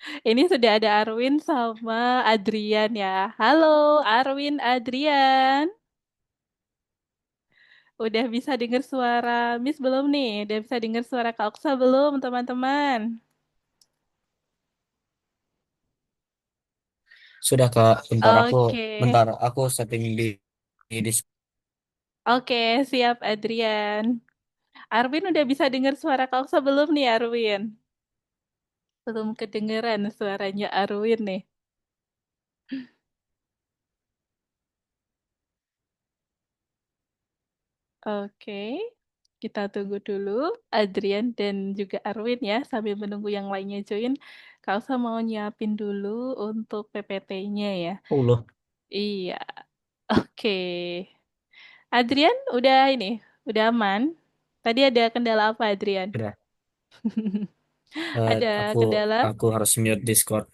Ini sudah ada Arwin sama Adrian ya. Halo, Arwin, Adrian. Udah bisa dengar suara Miss belum nih? Udah bisa dengar suara Kak Oksa belum, teman-teman? Sudah Kak, Oke, bentar aku setting di oke, siap Adrian. Arwin udah bisa dengar suara Kak Oksa belum nih, Arwin? Belum kedengeran suaranya Arwin nih. Oke, kita tunggu dulu Adrian dan juga Arwin ya sambil menunggu yang lainnya join. Kak Oksa mau nyiapin dulu untuk PPT-nya ya. 10. Iya, oke. Adrian, udah ini, udah aman. Tadi ada kendala apa, Adrian? Sudah. Ada Aku kendala? aku harus mute Discord.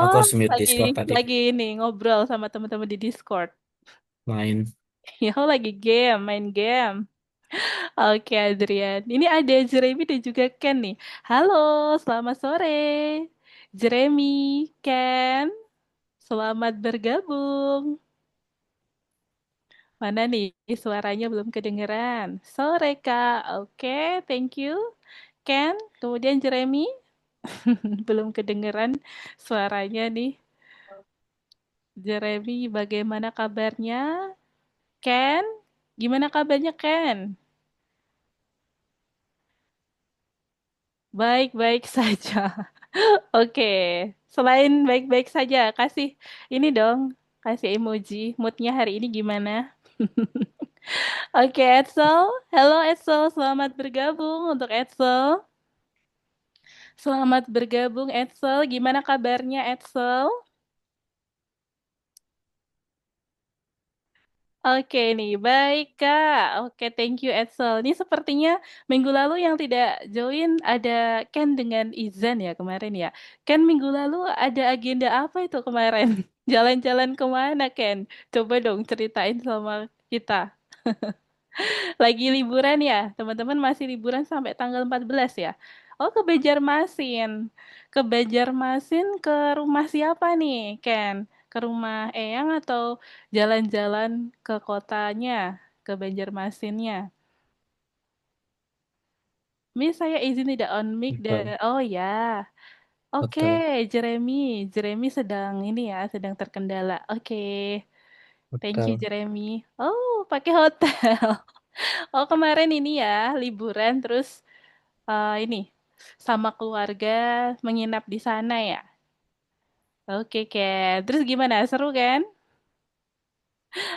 Aku Oh, harus mute lagi Discord tadi lagi ini ngobrol sama teman-teman di Discord. main. Ya, lagi game, main game. Oke, Adrian. Ini ada Jeremy dan juga Ken nih. Halo, selamat sore. Jeremy, Ken, selamat bergabung. Mana nih suaranya belum kedengeran? Sore, Kak. Oke, thank you. Ken, kemudian Jeremy, belum kedengeran suaranya nih. Jeremy, bagaimana kabarnya? Ken, gimana kabarnya Ken? Baik-baik saja. Oke, selain baik-baik saja, kasih ini dong, kasih emoji. Moodnya hari ini gimana? Oke, Edsel. Halo Edsel, selamat bergabung untuk Edsel. Selamat bergabung Edsel. Gimana kabarnya Edsel? Oke nih, baik Kak. Oke, thank you Edsel. Ini sepertinya minggu lalu yang tidak join ada Ken dengan Izan ya kemarin ya. Ken minggu lalu ada agenda apa itu kemarin? Jalan-jalan kemana Ken? Coba dong ceritain sama kita. Lagi liburan ya? Teman-teman masih liburan sampai tanggal 14 ya? Oh, ke Banjarmasin. Ke Banjarmasin ke rumah siapa nih, Ken? Ke rumah Eyang atau jalan-jalan ke kotanya, ke Banjarmasinnya? Miss, saya izin tidak on mic Betul, dan oh ya. Oke, betul, Jeremy. Jeremy sedang ini ya, sedang terkendala. Oke. Thank you, betul. Jeremy. Oh, pakai hotel. Oh, kemarin ini ya, liburan terus ini sama keluarga menginap di sana ya. Oke, Ken. Terus gimana? Seru kan?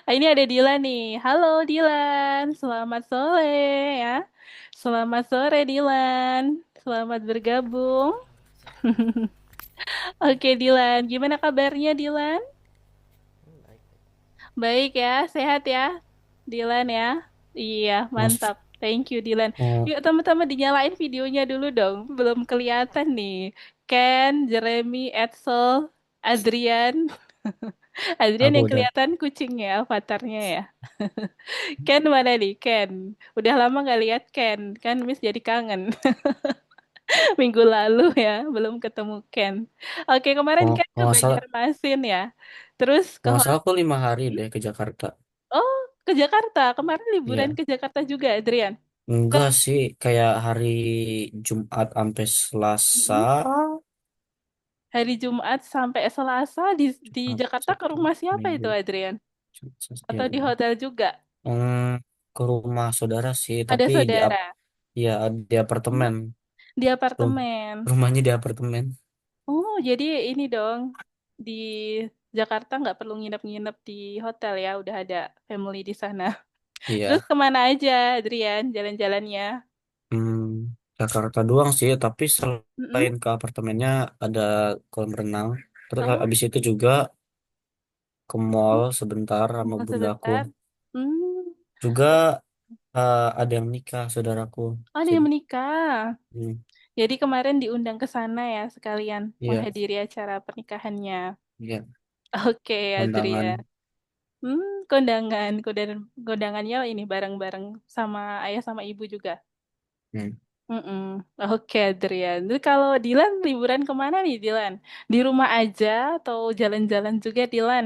Ah, ini ada Dilan nih. Halo Dilan, selamat sore ya. Selamat sore Dilan. Selamat bergabung. Oke Dilan, gimana kabarnya Dilan? Baik ya, sehat ya Dilan ya. Iya, Mas, mantap. Thank you Dilan. oh, Yuk teman-teman dinyalain videonya dulu dong. Belum kelihatan nih. Ken, Jeremy, Edsel, Adrian. Adrian aku yang udah. kelihatan kucingnya, avatarnya ya. Ken mana nih, Ken? Udah lama nggak lihat Ken, kan Miss jadi kangen. Minggu lalu ya, belum ketemu Ken. Oke, kemarin Oh, Ken ke Banjarmasin ya. Terus ke kalau nggak salah aku 5 hari deh ke Jakarta. Oh, ke Jakarta. Kemarin liburan Iya, ke Jakarta juga, Adrian. Ke enggak sih, kayak hari Jumat sampai Selasa. Mm, hari Jumat sampai Selasa di Jumat, Jakarta ke Sabtu, rumah siapa itu, Minggu. Adrian? Ya, Atau di hotel juga? ke rumah saudara sih, Ada tapi saudara. ya di Hmm, apartemen. di Rum- apartemen. Rumahnya di apartemen. Oh, jadi ini dong di Jakarta nggak perlu nginep-nginep di hotel ya, udah ada family di sana. Terus Iya. kemana aja, Adrian, jalan-jalannya? Hmm, Jakarta doang sih, tapi Mm-mm. selain ke apartemennya ada kolam renang. Terus Oh, habis itu juga ke mall mm-mm. sebentar sama Mau bundaku. sebentar. Hmm. Juga ada yang nikah, saudaraku. Oh, dia Jadi, menikah. hmm, Jadi kemarin diundang ke sana ya sekalian iya, menghadiri acara pernikahannya. iya, Oke, kondangan. Adrian. Kondangan, kondangannya ini bareng-bareng sama ayah sama ibu juga. Hmm. Mm-mm. Oke, Adrian. Jadi kalau Dilan liburan kemana nih, Dilan? Di rumah aja atau jalan-jalan juga, Dilan?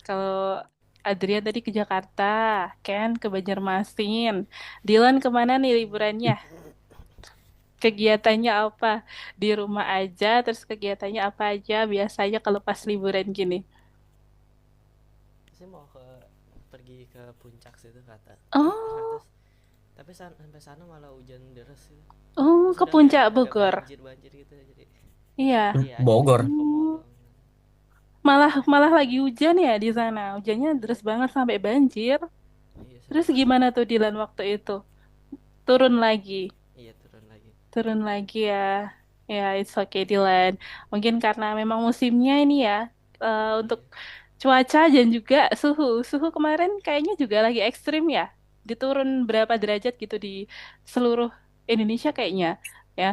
Kalau Adrian tadi ke Jakarta, Ken ke Banjarmasin. Dilan kemana nih liburannya? Kegiatannya apa? Di rumah aja, terus kegiatannya apa aja biasanya kalau pas liburan gini? Saya mau pergi ke puncak situ kata. Oh, Terus tapi sampai sana malah hujan deras gitu. oh Terus ke udah kayak Puncak agak Bogor. banjir banjir gitu jadi Iya. iya jadi Bogor. ke mall Oh, doang. malah malah lagi hujan ya di sana. Hujannya deras banget sampai banjir. Iya Terus serius. gimana tuh Dilan waktu itu? Turun lagi. Iya turun lagi. Turun lagi ya. Ya, it's okay Dilan. Mungkin karena memang musimnya ini ya. Untuk Iya. cuaca dan juga suhu. Suhu kemarin kayaknya juga lagi ekstrim ya. Diturun berapa derajat gitu di seluruh Indonesia kayaknya. Ya,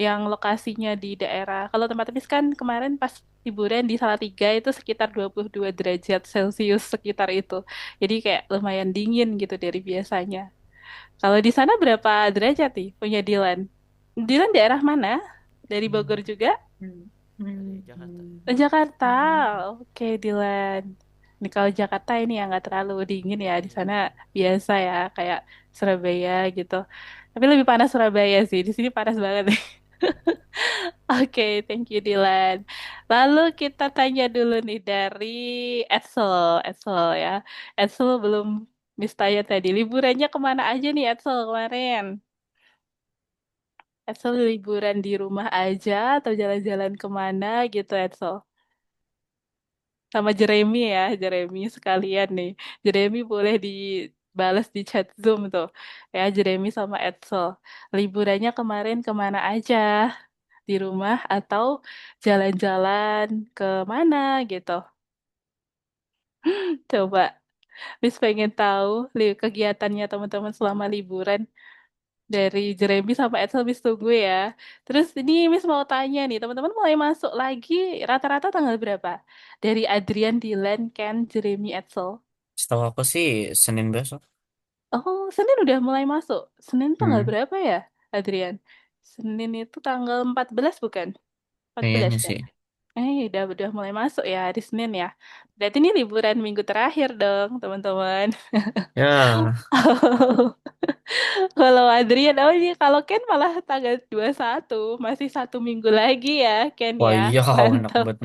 yang lokasinya di daerah. Kalau tempat Temis kan kemarin pas liburan di Salatiga itu sekitar 22 derajat Celcius sekitar itu. Jadi kayak lumayan dingin gitu dari biasanya. Kalau di sana berapa derajat nih punya Dilan? Dilan daerah mana? Dari Bogor juga? Dari Jakarta. Jakarta. Oke, Dilan. Ini kalau Jakarta ini ya nggak terlalu dingin ya. Di Iya. sana biasa ya, kayak Surabaya gitu. Tapi lebih panas Surabaya sih. Di sini panas banget. Oke, thank you Dilan. Lalu kita tanya dulu nih dari Edsel, Edsel ya. Edsel belum Miss tanya tadi. Liburannya kemana aja nih Edsel kemarin? Edsel liburan di rumah aja atau jalan-jalan kemana gitu Edsel? Sama Jeremy ya, Jeremy sekalian nih. Jeremy boleh dibalas di chat Zoom tuh. Ya, Jeremy sama Edsel. Liburannya kemarin kemana aja? Di rumah atau jalan-jalan ke mana gitu. Coba, Miss pengen tahu kegiatannya teman-teman selama liburan dari Jeremy sama Edsel Miss tunggu ya. Terus ini Miss mau tanya nih, teman-teman mulai masuk lagi rata-rata tanggal berapa? Dari Adrian, Dylan, Ken, Jeremy, Edsel. Setahu aku sih Senin besok. Oh, Senin udah mulai masuk. Senin tanggal Hmm, berapa ya, Adrian? Senin itu tanggal 14 bukan? 14 kayaknya ya? sih. Udah mulai masuk ya hari Senin ya. Berarti ini liburan minggu terakhir dong, teman-teman. Ya, Kalau Adrian, oh iya, kalau Ken malah tanggal 21, masih 1 minggu lagi ya, Ken wah ya. iya enak Mantap, banget.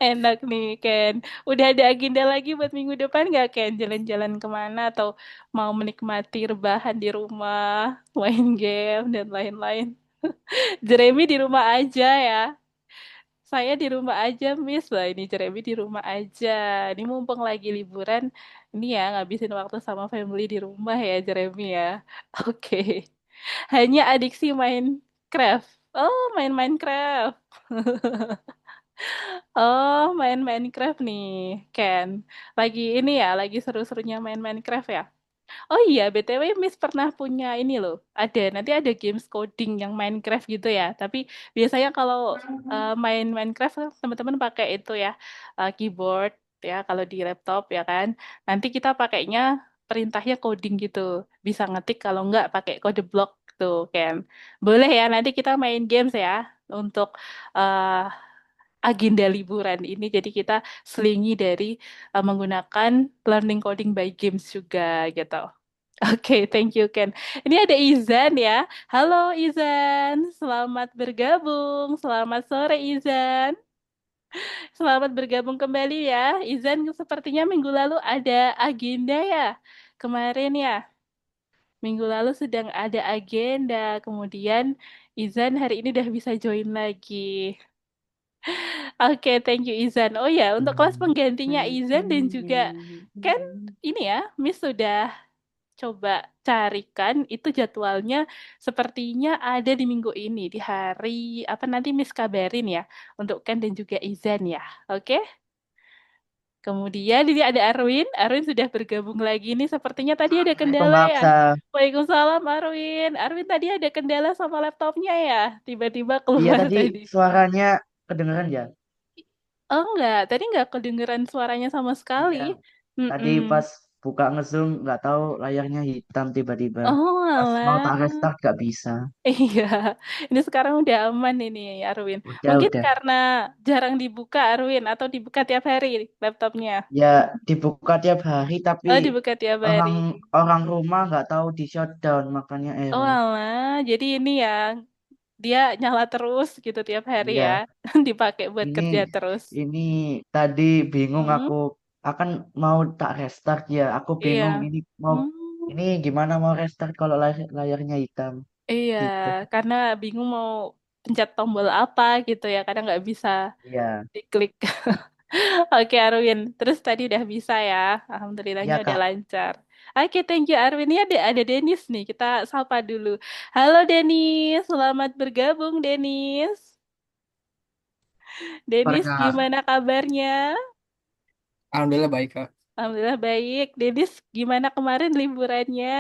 enak nih, Ken. Udah ada agenda lagi buat minggu depan nggak, Ken? Jalan-jalan kemana atau mau menikmati rebahan di rumah, main game, dan lain-lain? Jeremy di rumah aja ya. Saya di rumah aja, Miss. Lah, ini Jeremy di rumah aja. Ini mumpung lagi liburan, ini ya ngabisin waktu sama family di rumah ya, Jeremy ya. Oke. Hanya adiksi Minecraft. Oh, main Minecraft. Oh, main Minecraft nih, Ken. Lagi ini ya, lagi seru-serunya main Minecraft ya. Oh iya, BTW Miss pernah punya ini loh. Nanti ada games coding yang Minecraft gitu ya. Tapi biasanya kalau main Minecraft teman-teman pakai itu ya, keyboard ya kalau di laptop ya kan. Nanti kita pakainya perintahnya coding gitu. Bisa ngetik kalau nggak pakai kode block tuh kan. Boleh ya, nanti kita main games ya untuk eh, agenda liburan ini. Jadi kita selingi dari menggunakan learning coding by games juga gitu. Oke, thank you Ken. Ini ada Izan ya. Halo Izan, selamat bergabung. Selamat sore Izan. Selamat bergabung kembali ya. Izan sepertinya minggu lalu ada agenda ya. Kemarin ya, minggu lalu sedang ada agenda. Kemudian Izan hari ini udah bisa join lagi. Oke, thank you Izan. Oh ya, untuk kelas penggantinya Izan dan juga Ken, ini ya, Miss sudah coba carikan itu jadwalnya sepertinya ada di minggu ini di hari apa nanti Miss kabarin ya untuk Ken dan juga Izan ya. Oke? Kemudian ini ada Arwin. Arwin sudah bergabung lagi nih. Sepertinya tadi ada Assalamualaikum kendala Kak ya. Aksa. Waalaikumsalam Arwin. Arwin tadi ada kendala sama laptopnya ya. Tiba-tiba Iya keluar tadi tadi. suaranya kedengeran ya. Oh enggak, tadi enggak kedengeran suaranya sama sekali. Iya. Tadi Mm-mm. pas buka ngezoom nggak tahu layarnya hitam tiba-tiba. Oh, Pas mau tak alah. restart nggak bisa. Iya, ini sekarang udah aman ini Arwin. Mungkin Udah. karena jarang dibuka Arwin atau dibuka tiap hari laptopnya. Ya dibuka tiap hari tapi Oh, dibuka tiap orang hari. orang rumah nggak tahu di shutdown makanya Oh, error. alah. Jadi ini ya, dia nyala terus gitu tiap hari ya. Iya, Dipakai buat ini kerja terus. ini tadi bingung Hmm, aku akan mau tak restart ya. Aku bingung iya. ini mau Hmm, ini gimana mau restart kalau layarnya hitam iya, gitu. karena bingung mau pencet tombol apa gitu ya. Kadang nggak bisa Iya, diklik. Oke Arwin, terus tadi udah bisa ya. Alhamdulillahnya iya udah Kak. lancar. Oke, thank you Arwin. Ini ada Denis nih, kita sapa dulu. Halo Denis, selamat bergabung Denis. Denis, Kak. gimana kabarnya? Alhamdulillah baik Kak. Alhamdulillah baik. Denis, gimana kemarin liburannya?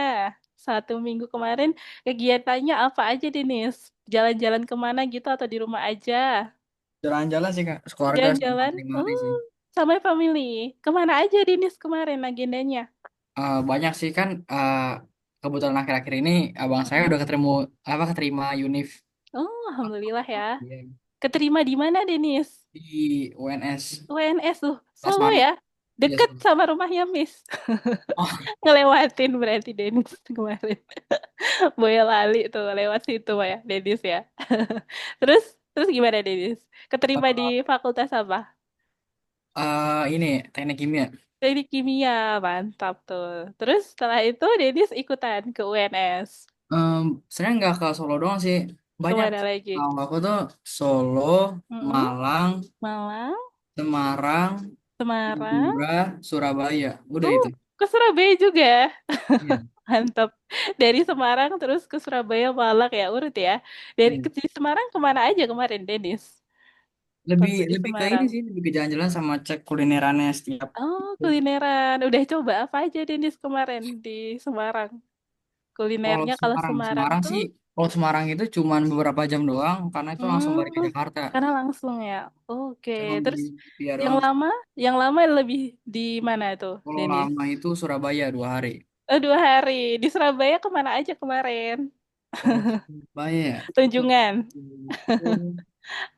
1 minggu kemarin kegiatannya apa aja Denis? Jalan-jalan kemana gitu atau di rumah aja? Jalan-jalan sih Kak, keluarga sama Jalan-jalan? family sih. Oh, sama family. Kemana aja Denis kemarin agendanya? Banyak sih kan, kebetulan akhir-akhir ini abang saya Mm-mm. udah keterima univ. Oh, alhamdulillah ya. Iya. Keterima di mana, Denis? Di UNS UNS tuh, Solo Lasmari. ya. Iya, Deket sama rumahnya Miss. oh, Ngelewatin berarti Denis kemarin. Boyolali tuh lewat situ ya, Denis ya. Terus, terus gimana Denis? Keterima di fakultas apa? ini teknik kimia. Teknik kimia, mantap tuh. Terus setelah itu Denis ikutan ke UNS. Em, saya nggak ke Solo doang sih, banyak. Kemana lagi? Aku tuh Solo, Mm-mm. Malang, Malang, Semarang, Semarang. Madura, Surabaya. Udah Oh, itu. ke Surabaya juga. Iya. Mantap. Dari Semarang terus ke Surabaya Malang ya, urut ya. Dari Iya. ke di Semarang kemana aja kemarin, Denis? Lebih Waktu di lebih ke ini Semarang. sih, lebih ke jalan-jalan sama cek kulinerannya setiap. Oh, kulineran. Udah coba apa aja, Denis, kemarin di Semarang? Kalau Kulinernya kalau Semarang, Semarang Semarang tuh, sih, kalau Semarang itu cuman beberapa jam doang, karena itu langsung balik ke hmm, Jakarta. karena langsung ya. Oke. Cuma Terus beli via yang doang. lama, yang lama lebih di mana tuh, Kalau Denis? lama itu Surabaya 2 hari. 2 hari. Di Surabaya kemana aja kemarin? Kalau Surabaya, ya, Tunjungan. itu-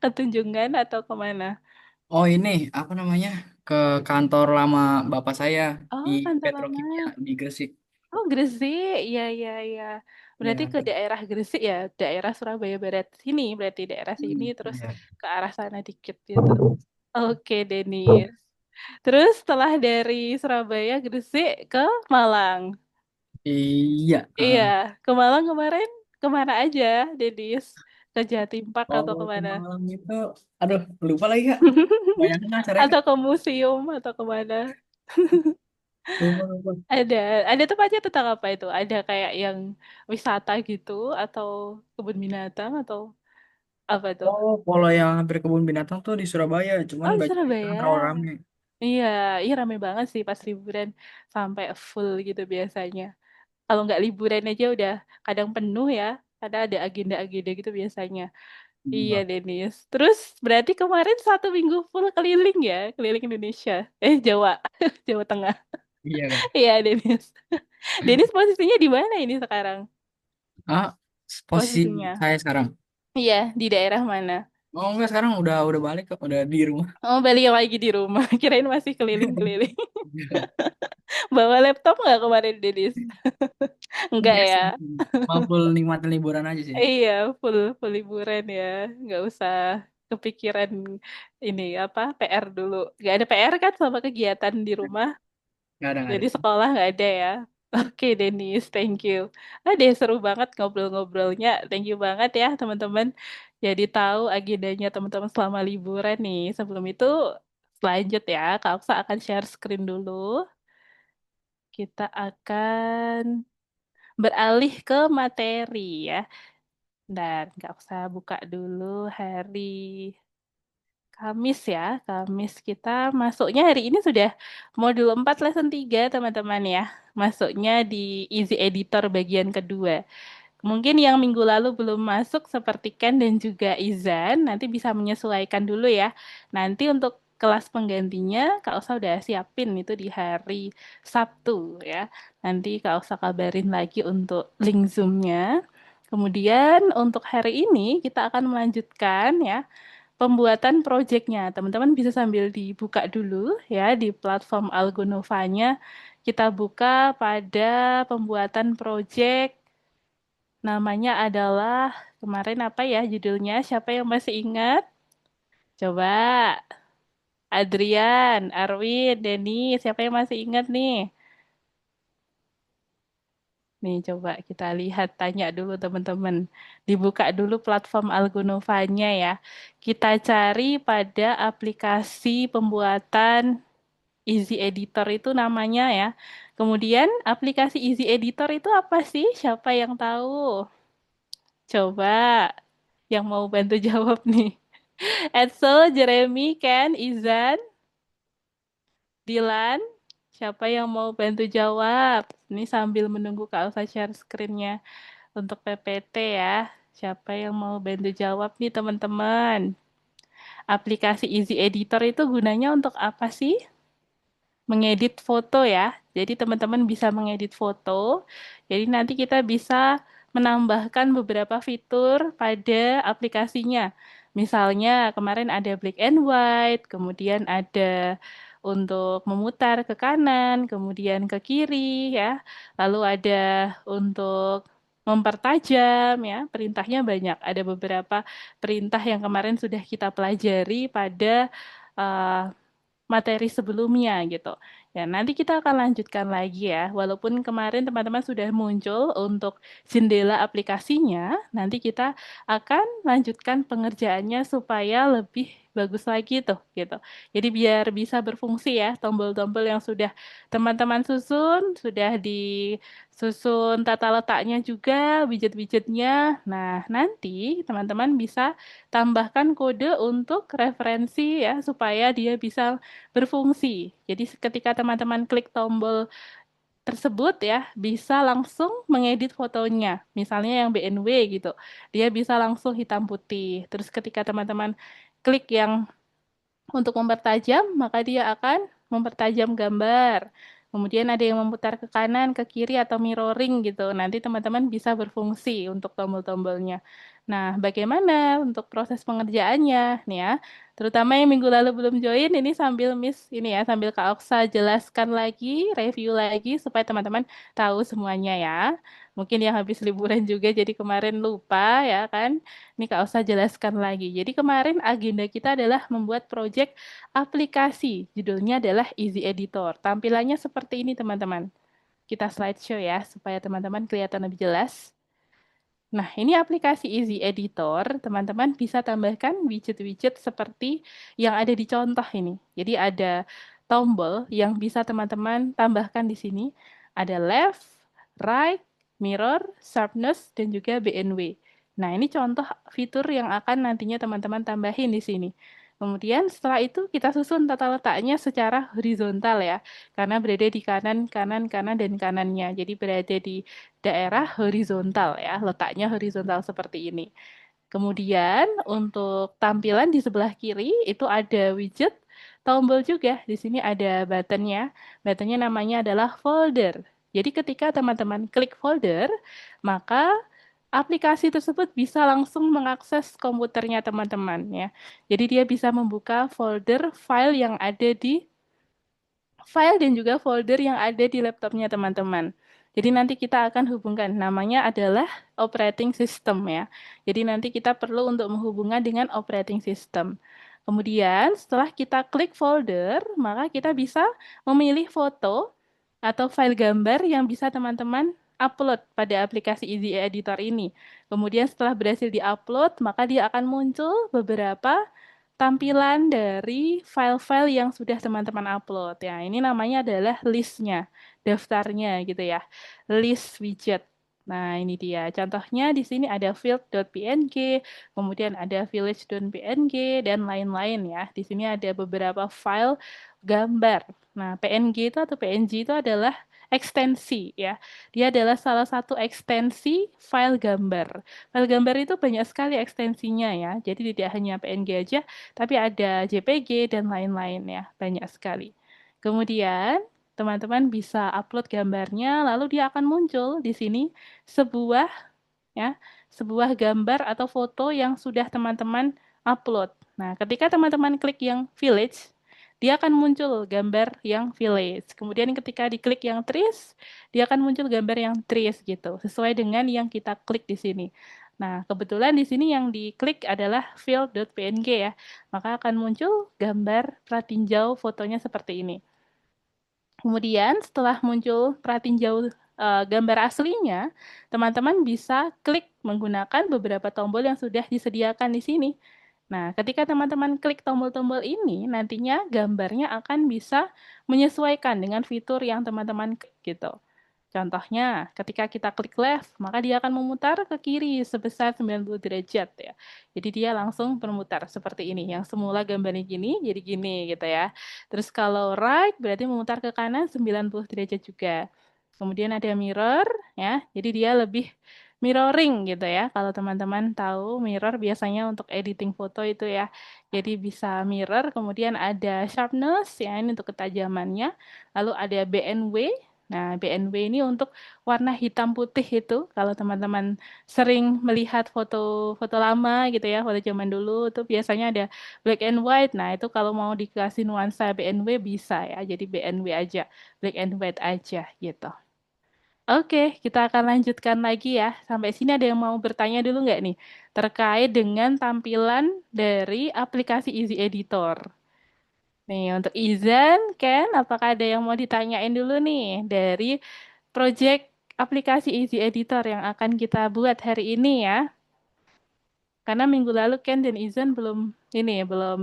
Ketunjungan atau kemana? oh ini apa namanya, ke kantor lama bapak saya di Oh, kantor lama. Petrokimia di Gresik. Oh, Gresik. Iya, iya, iya. Berarti Ya, ke daerah Gresik ya, daerah Surabaya Barat sini, berarti daerah sini terus ya. ke arah sana dikit gitu. Oke, Denis. Terus setelah dari Surabaya, Gresik ke Malang. Iya. Iya, ke Malang kemarin kemana aja, Denis? Ke Jatim Park atau Kalau ke kemana? Malang itu, aduh lupa lagi Kak. Banyak kan acaranya Kak. Atau ke museum atau kemana? Lupa lupa. Ada tempatnya tentang apa itu? Ada kayak yang wisata gitu atau kebun binatang atau apa tuh? Oh, kalau yang hampir kebun binatang tuh di Surabaya, cuman Oh, di banyak kan Surabaya. terlalu rame. Iya, iya rame banget sih pas liburan sampai full gitu biasanya. Kalau nggak liburan aja udah kadang penuh ya. Ada agenda-agenda gitu biasanya. Iya, Iya, Denis. Terus berarti kemarin 1 minggu full keliling ya, keliling Indonesia. Jawa, Jawa Tengah. iya kan. Iya, Denis. Denis posisinya di mana ini sekarang? Ah, posisi Posisinya? saya sekarang. Iya, di daerah mana? Oh enggak, sekarang udah balik kok, udah di rumah. Oh, balik lagi di rumah. Kirain masih keliling-keliling. Bawa laptop nggak kemarin, Denis? Enggak Enggak ya? sih. Mampu nikmatin liburan aja sih. Iya, full full liburan ya. Nggak usah kepikiran ini apa PR dulu. Nggak ada PR kan sama kegiatan di rumah. Nggak Jadi ada. sekolah nggak ada ya. Oke, Denis, thank you. Deh seru banget ngobrol-ngobrolnya. Thank you banget ya, teman-teman. Jadi tahu agendanya teman-teman selama liburan nih. Sebelum itu, lanjut ya. Kak Aksa akan share screen dulu. Kita akan beralih ke materi ya. Dan Kak Aksa buka dulu hari Kamis ya. Kamis kita masuknya hari ini sudah modul 4 lesson 3 teman-teman ya. Masuknya di Easy Editor bagian kedua. Mungkin yang minggu lalu belum masuk seperti Ken dan juga Izan, nanti bisa menyesuaikan dulu ya. Nanti untuk kelas penggantinya Kak Osa udah siapin itu di hari Sabtu ya. Nanti Kak Osa kabarin lagi untuk link Zoom-nya. Kemudian untuk hari ini kita akan melanjutkan ya pembuatan projectnya. Teman-teman bisa sambil dibuka dulu ya di platform Algonova-nya. Kita buka pada pembuatan project. Namanya adalah kemarin apa ya judulnya? Siapa yang masih ingat? Coba Adrian, Arwin, Denny, siapa yang masih ingat nih? Nih coba kita lihat, tanya dulu teman-teman. Dibuka dulu platform Algonova-nya ya. Kita cari pada aplikasi pembuatan Easy Editor itu namanya ya. Kemudian aplikasi Easy Editor itu apa sih? Siapa yang tahu? Coba yang mau bantu jawab nih. Edsel, Jeremy, Ken, Izan, Dilan, siapa yang mau bantu jawab? Ini sambil menunggu Kak Alfa share screen-nya untuk PPT ya. Siapa yang mau bantu jawab nih teman-teman? Aplikasi Easy Editor itu gunanya untuk apa sih? Mengedit foto ya. Jadi teman-teman bisa mengedit foto. Jadi nanti kita bisa menambahkan beberapa fitur pada aplikasinya. Misalnya kemarin ada black and white, kemudian ada untuk memutar ke kanan, kemudian ke kiri ya. Lalu ada untuk mempertajam ya. Perintahnya banyak. Ada beberapa perintah yang kemarin sudah kita pelajari pada eh, materi sebelumnya gitu. Ya, nanti kita akan lanjutkan lagi ya. Walaupun kemarin teman-teman sudah muncul untuk jendela aplikasinya, nanti kita akan lanjutkan pengerjaannya supaya lebih bagus lagi tuh gitu. Jadi biar bisa berfungsi ya, tombol-tombol yang sudah teman-teman susun, sudah disusun tata letaknya juga, widget-widgetnya. Nah, nanti teman-teman bisa tambahkan kode untuk referensi ya, supaya dia bisa berfungsi. Jadi ketika teman-teman klik tombol tersebut ya, bisa langsung mengedit fotonya. Misalnya yang BNW gitu. Dia bisa langsung hitam putih. Terus ketika teman-teman klik yang untuk mempertajam, maka dia akan mempertajam gambar. Kemudian ada yang memutar ke kanan, ke kiri, atau mirroring gitu. Nanti teman-teman bisa berfungsi untuk tombol-tombolnya. Nah, bagaimana untuk proses pengerjaannya nih ya? Terutama yang minggu lalu belum join, ini sambil Miss ini ya, sambil Kak Oksa jelaskan lagi, review lagi supaya teman-teman tahu semuanya ya. Mungkin yang habis liburan juga jadi kemarin lupa ya kan. Ini Kak Osa jelaskan lagi. Jadi kemarin agenda kita adalah membuat project aplikasi. Judulnya adalah Easy Editor. Tampilannya seperti ini teman-teman. Kita slideshow ya supaya teman-teman kelihatan lebih jelas. Nah, ini aplikasi Easy Editor, teman-teman bisa tambahkan widget-widget seperti yang ada di contoh ini. Jadi ada tombol yang bisa teman-teman tambahkan di sini. Ada left, right, mirror, sharpness, dan juga BNW. Nah, ini contoh fitur yang akan nantinya teman-teman tambahin di sini. Kemudian setelah itu kita susun tata letaknya secara horizontal ya, karena berada di kanan, kanan, kanan, dan kanannya. Jadi berada di daerah horizontal ya, letaknya horizontal seperti ini. Kemudian untuk tampilan di sebelah kiri itu ada widget tombol juga. Di sini ada buttonnya. Buttonnya namanya adalah folder. Jadi ketika teman-teman klik folder, maka aplikasi tersebut bisa langsung mengakses komputernya teman-teman ya. Jadi dia bisa membuka folder file yang ada di file dan juga folder yang ada di laptopnya teman-teman. Jadi nanti kita akan hubungkan, namanya adalah operating system ya. Jadi nanti kita perlu untuk menghubungkan dengan operating system. Kemudian setelah kita klik folder, maka kita bisa memilih foto atau file gambar yang bisa teman-teman upload pada aplikasi Easy Editor ini. Kemudian setelah berhasil diupload, maka dia akan muncul beberapa tampilan dari file-file yang sudah teman-teman upload. Ya, ini namanya adalah listnya, daftarnya gitu ya. List widget. Nah, ini dia. Contohnya di sini ada field.png, kemudian ada village.png, dan lain-lain ya. Di sini ada beberapa file gambar. Nah, PNG itu atau PNG itu adalah ekstensi ya. Dia adalah salah satu ekstensi file gambar. File gambar itu banyak sekali ekstensinya ya. Jadi tidak hanya PNG aja, tapi ada JPG dan lain-lain ya. Banyak sekali. Kemudian teman-teman bisa upload gambarnya, lalu dia akan muncul di sini sebuah ya, sebuah gambar atau foto yang sudah teman-teman upload. Nah, ketika teman-teman klik yang village, dia akan muncul gambar yang village. Kemudian ketika diklik yang trees, dia akan muncul gambar yang trees gitu, sesuai dengan yang kita klik di sini. Nah, kebetulan di sini yang diklik adalah field.png ya, maka akan muncul gambar pratinjau fotonya seperti ini. Kemudian setelah muncul pratinjau gambar aslinya, teman-teman bisa klik menggunakan beberapa tombol yang sudah disediakan di sini. Nah, ketika teman-teman klik tombol-tombol ini, nantinya gambarnya akan bisa menyesuaikan dengan fitur yang teman-teman klik gitu. Contohnya, ketika kita klik left, maka dia akan memutar ke kiri sebesar 90 derajat ya. Jadi dia langsung bermutar seperti ini. Yang semula gambarnya gini, jadi gini gitu ya. Terus kalau right, berarti memutar ke kanan 90 derajat juga. Kemudian ada mirror ya. Jadi dia lebih mirroring gitu ya. Kalau teman-teman tahu mirror biasanya untuk editing foto itu ya. Jadi bisa mirror, kemudian ada sharpness ya, ini untuk ketajamannya. Lalu ada BNW. Nah, BNW ini untuk warna hitam putih itu. Kalau teman-teman sering melihat foto-foto lama gitu ya, foto zaman dulu itu biasanya ada black and white. Nah, itu kalau mau dikasih nuansa BNW bisa ya. Jadi BNW aja, black and white aja gitu. Oke, kita akan lanjutkan lagi ya. Sampai sini ada yang mau bertanya dulu nggak nih? Terkait dengan tampilan dari aplikasi Easy Editor. Nih, untuk Izan, Ken, apakah ada yang mau ditanyain dulu nih dari project aplikasi Easy Editor yang akan kita buat hari ini ya? Karena minggu lalu Ken dan Izan belum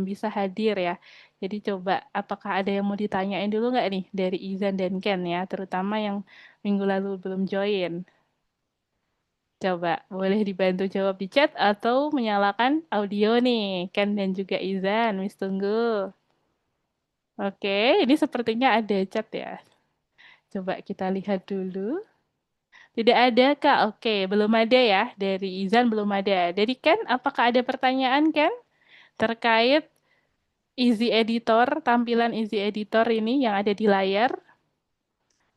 bisa hadir ya. Jadi coba apakah ada yang mau ditanyain dulu nggak nih dari Izan dan Ken ya, terutama yang minggu lalu belum join. Coba boleh dibantu jawab di chat atau menyalakan audio nih, Ken dan juga Izan. Wis tunggu. Oke, ini sepertinya ada chat ya. Coba kita lihat dulu. Tidak ada, Kak. Oke, belum ada ya. Dari Izan belum ada. Dari Ken, apakah ada pertanyaan, Ken? Terkait Easy Editor, tampilan Easy Editor ini yang ada di layar.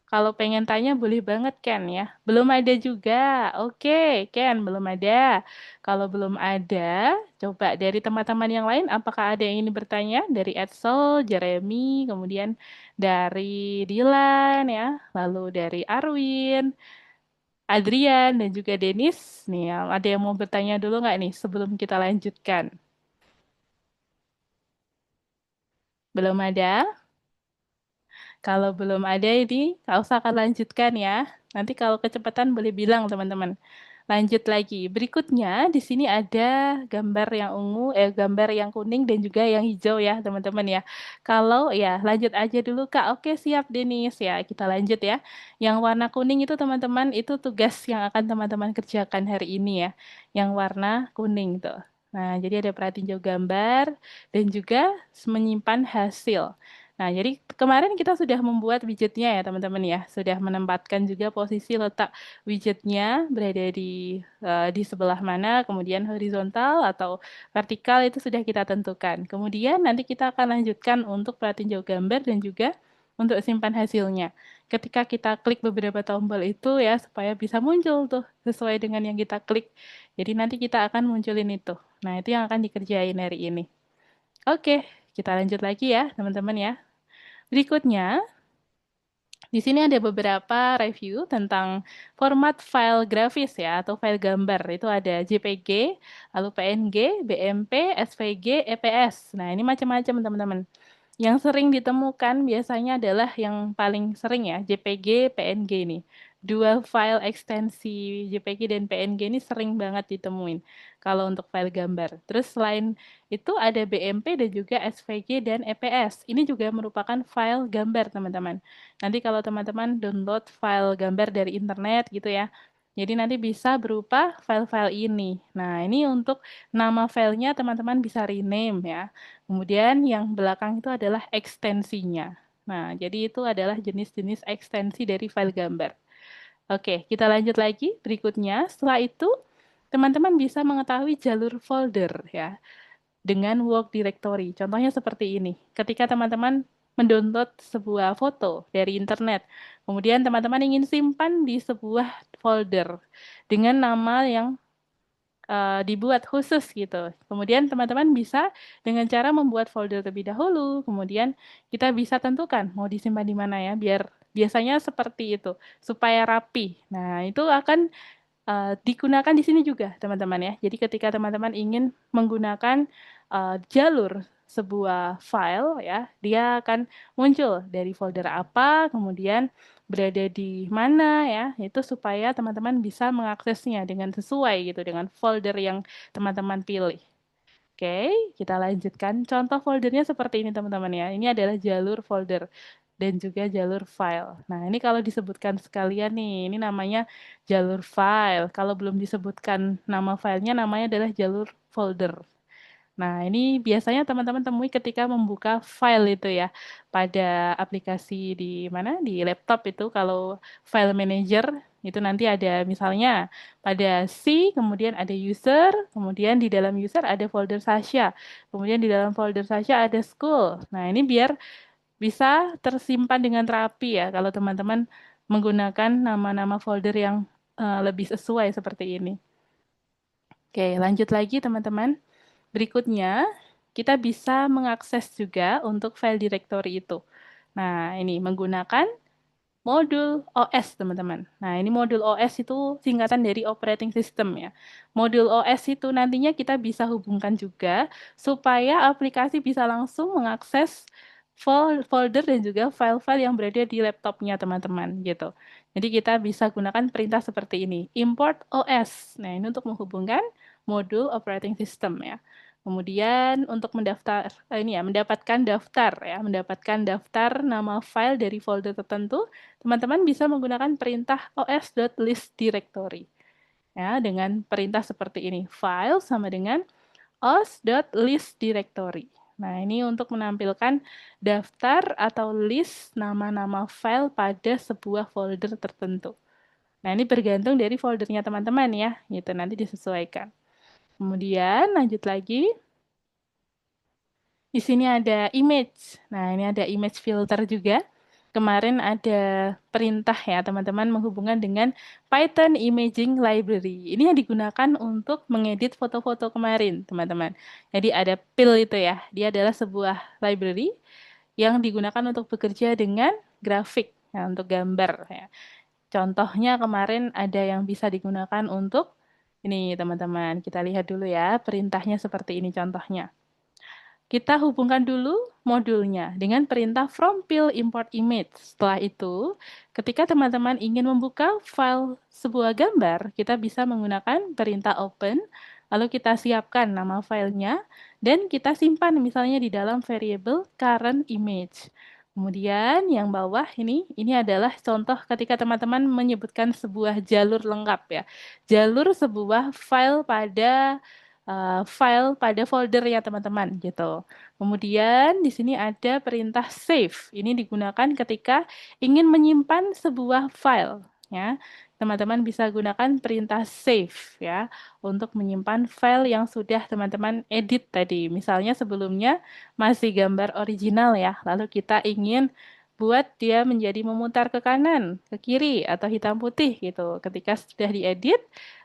Kalau pengen tanya boleh banget Ken ya. Belum ada juga. Oke, Ken belum ada. Kalau belum ada, coba dari teman-teman yang lain apakah ada yang ingin bertanya? Dari Edsel, Jeremy, kemudian dari Dilan ya, lalu dari Arwin, Adrian dan juga Denis. Nih, ada yang mau bertanya dulu nggak nih sebelum kita lanjutkan? Belum ada? Kalau belum ada ini, Kak Usa akan lanjutkan ya. Nanti kalau kecepatan boleh bilang teman-teman. Lanjut lagi. Berikutnya di sini ada gambar yang ungu, gambar yang kuning dan juga yang hijau ya teman-teman ya. Kalau ya lanjut aja dulu Kak. Oke siap Denis ya. Kita lanjut ya. Yang warna kuning itu teman-teman itu tugas yang akan teman-teman kerjakan hari ini ya. Yang warna kuning tuh. Nah, jadi ada pratinjau gambar dan juga menyimpan hasil. Nah, jadi kemarin kita sudah membuat widgetnya ya teman-teman ya. Sudah menempatkan juga posisi letak widgetnya berada di sebelah mana, kemudian horizontal atau vertikal itu sudah kita tentukan. Kemudian nanti kita akan lanjutkan untuk pratinjau gambar dan juga untuk simpan hasilnya. Ketika kita klik beberapa tombol itu ya supaya bisa muncul tuh sesuai dengan yang kita klik. Jadi nanti kita akan munculin itu. Nah, itu yang akan dikerjain hari ini. Oke, kita lanjut lagi ya, teman-teman ya. Berikutnya, di sini ada beberapa review tentang format file grafis ya, atau file gambar. Itu ada JPG, lalu PNG, BMP, SVG, EPS. Nah, ini macam-macam teman-teman. Yang sering ditemukan biasanya adalah yang paling sering ya, JPG, PNG ini. Dua file ekstensi JPG dan PNG ini sering banget ditemuin kalau untuk file gambar. Terus selain itu ada BMP dan juga SVG dan EPS. Ini juga merupakan file gambar, teman-teman. Nanti kalau teman-teman download file gambar dari internet gitu ya, jadi nanti bisa berupa file-file ini. Nah, ini untuk nama filenya teman-teman bisa rename ya. Kemudian yang belakang itu adalah ekstensinya. Nah, jadi itu adalah jenis-jenis ekstensi dari file gambar. Oke, kita lanjut lagi berikutnya. Setelah itu, teman-teman bisa mengetahui jalur folder ya dengan work directory. Contohnya seperti ini. Ketika teman-teman mendownload sebuah foto dari internet, kemudian teman-teman ingin simpan di sebuah folder dengan nama yang dibuat khusus gitu. Kemudian teman-teman bisa dengan cara membuat folder terlebih dahulu, kemudian kita bisa tentukan mau disimpan di mana ya, biar biasanya seperti itu, supaya rapi. Nah, itu akan digunakan di sini juga, teman-teman ya. Jadi ketika teman-teman ingin menggunakan jalur sebuah file ya, dia akan muncul dari folder apa, kemudian berada di mana ya, itu supaya teman-teman bisa mengaksesnya dengan sesuai gitu, dengan folder yang teman-teman pilih. Oke, kita lanjutkan. Contoh foldernya seperti ini teman-teman ya. Ini adalah jalur folder dan juga jalur file. Nah, ini kalau disebutkan sekalian nih, ini namanya jalur file. Kalau belum disebutkan nama filenya, namanya adalah jalur folder. Nah, ini biasanya teman-teman temui ketika membuka file itu ya, pada aplikasi di mana? Di laptop itu kalau file manager itu nanti ada misalnya pada C, kemudian ada user, kemudian di dalam user ada folder Sasha, kemudian di dalam folder Sasha ada school. Nah, ini biar bisa tersimpan dengan rapi ya kalau teman-teman menggunakan nama-nama folder yang lebih sesuai seperti ini. Oke, lanjut lagi teman-teman. Berikutnya, kita bisa mengakses juga untuk file directory itu. Nah, ini menggunakan modul OS, teman-teman. Nah, ini modul OS itu singkatan dari operating system ya. Modul OS itu nantinya kita bisa hubungkan juga supaya aplikasi bisa langsung mengakses folder dan juga file-file yang berada di laptopnya teman-teman gitu. Jadi kita bisa gunakan perintah seperti ini, import OS. Nah, ini untuk menghubungkan modul operating system ya. Kemudian untuk mendaftar ini ya, mendapatkan daftar nama file dari folder tertentu, teman-teman bisa menggunakan perintah os.list directory. Ya, dengan perintah seperti ini, file sama dengan os.list directory. Nah, ini untuk menampilkan daftar atau list nama-nama file pada sebuah folder tertentu. Nah, ini bergantung dari foldernya teman-teman ya, gitu nanti disesuaikan. Kemudian lanjut lagi. Di sini ada image. Nah, ini ada image filter juga. Kemarin ada perintah ya, teman-teman, menghubungkan dengan Python Imaging Library. Ini yang digunakan untuk mengedit foto-foto kemarin, teman-teman. Jadi ada PIL itu ya. Dia adalah sebuah library yang digunakan untuk bekerja dengan grafik, ya, untuk gambar. Ya. Contohnya kemarin ada yang bisa digunakan untuk ini, teman-teman. Kita lihat dulu ya, perintahnya seperti ini contohnya. Kita hubungkan dulu modulnya dengan perintah from pil import image. Setelah itu, ketika teman-teman ingin membuka file sebuah gambar, kita bisa menggunakan perintah open, lalu kita siapkan nama filenya, dan kita simpan misalnya di dalam variable current image. Kemudian yang bawah ini adalah contoh ketika teman-teman menyebutkan sebuah jalur lengkap ya. Jalur sebuah file pada folder ya teman-teman gitu. Kemudian di sini ada perintah save. Ini digunakan ketika ingin menyimpan sebuah file ya. Teman-teman bisa gunakan perintah save ya untuk menyimpan file yang sudah teman-teman edit tadi. Misalnya sebelumnya masih gambar original ya, lalu kita ingin buat dia menjadi memutar ke kanan, ke kiri atau hitam putih gitu. Ketika sudah diedit,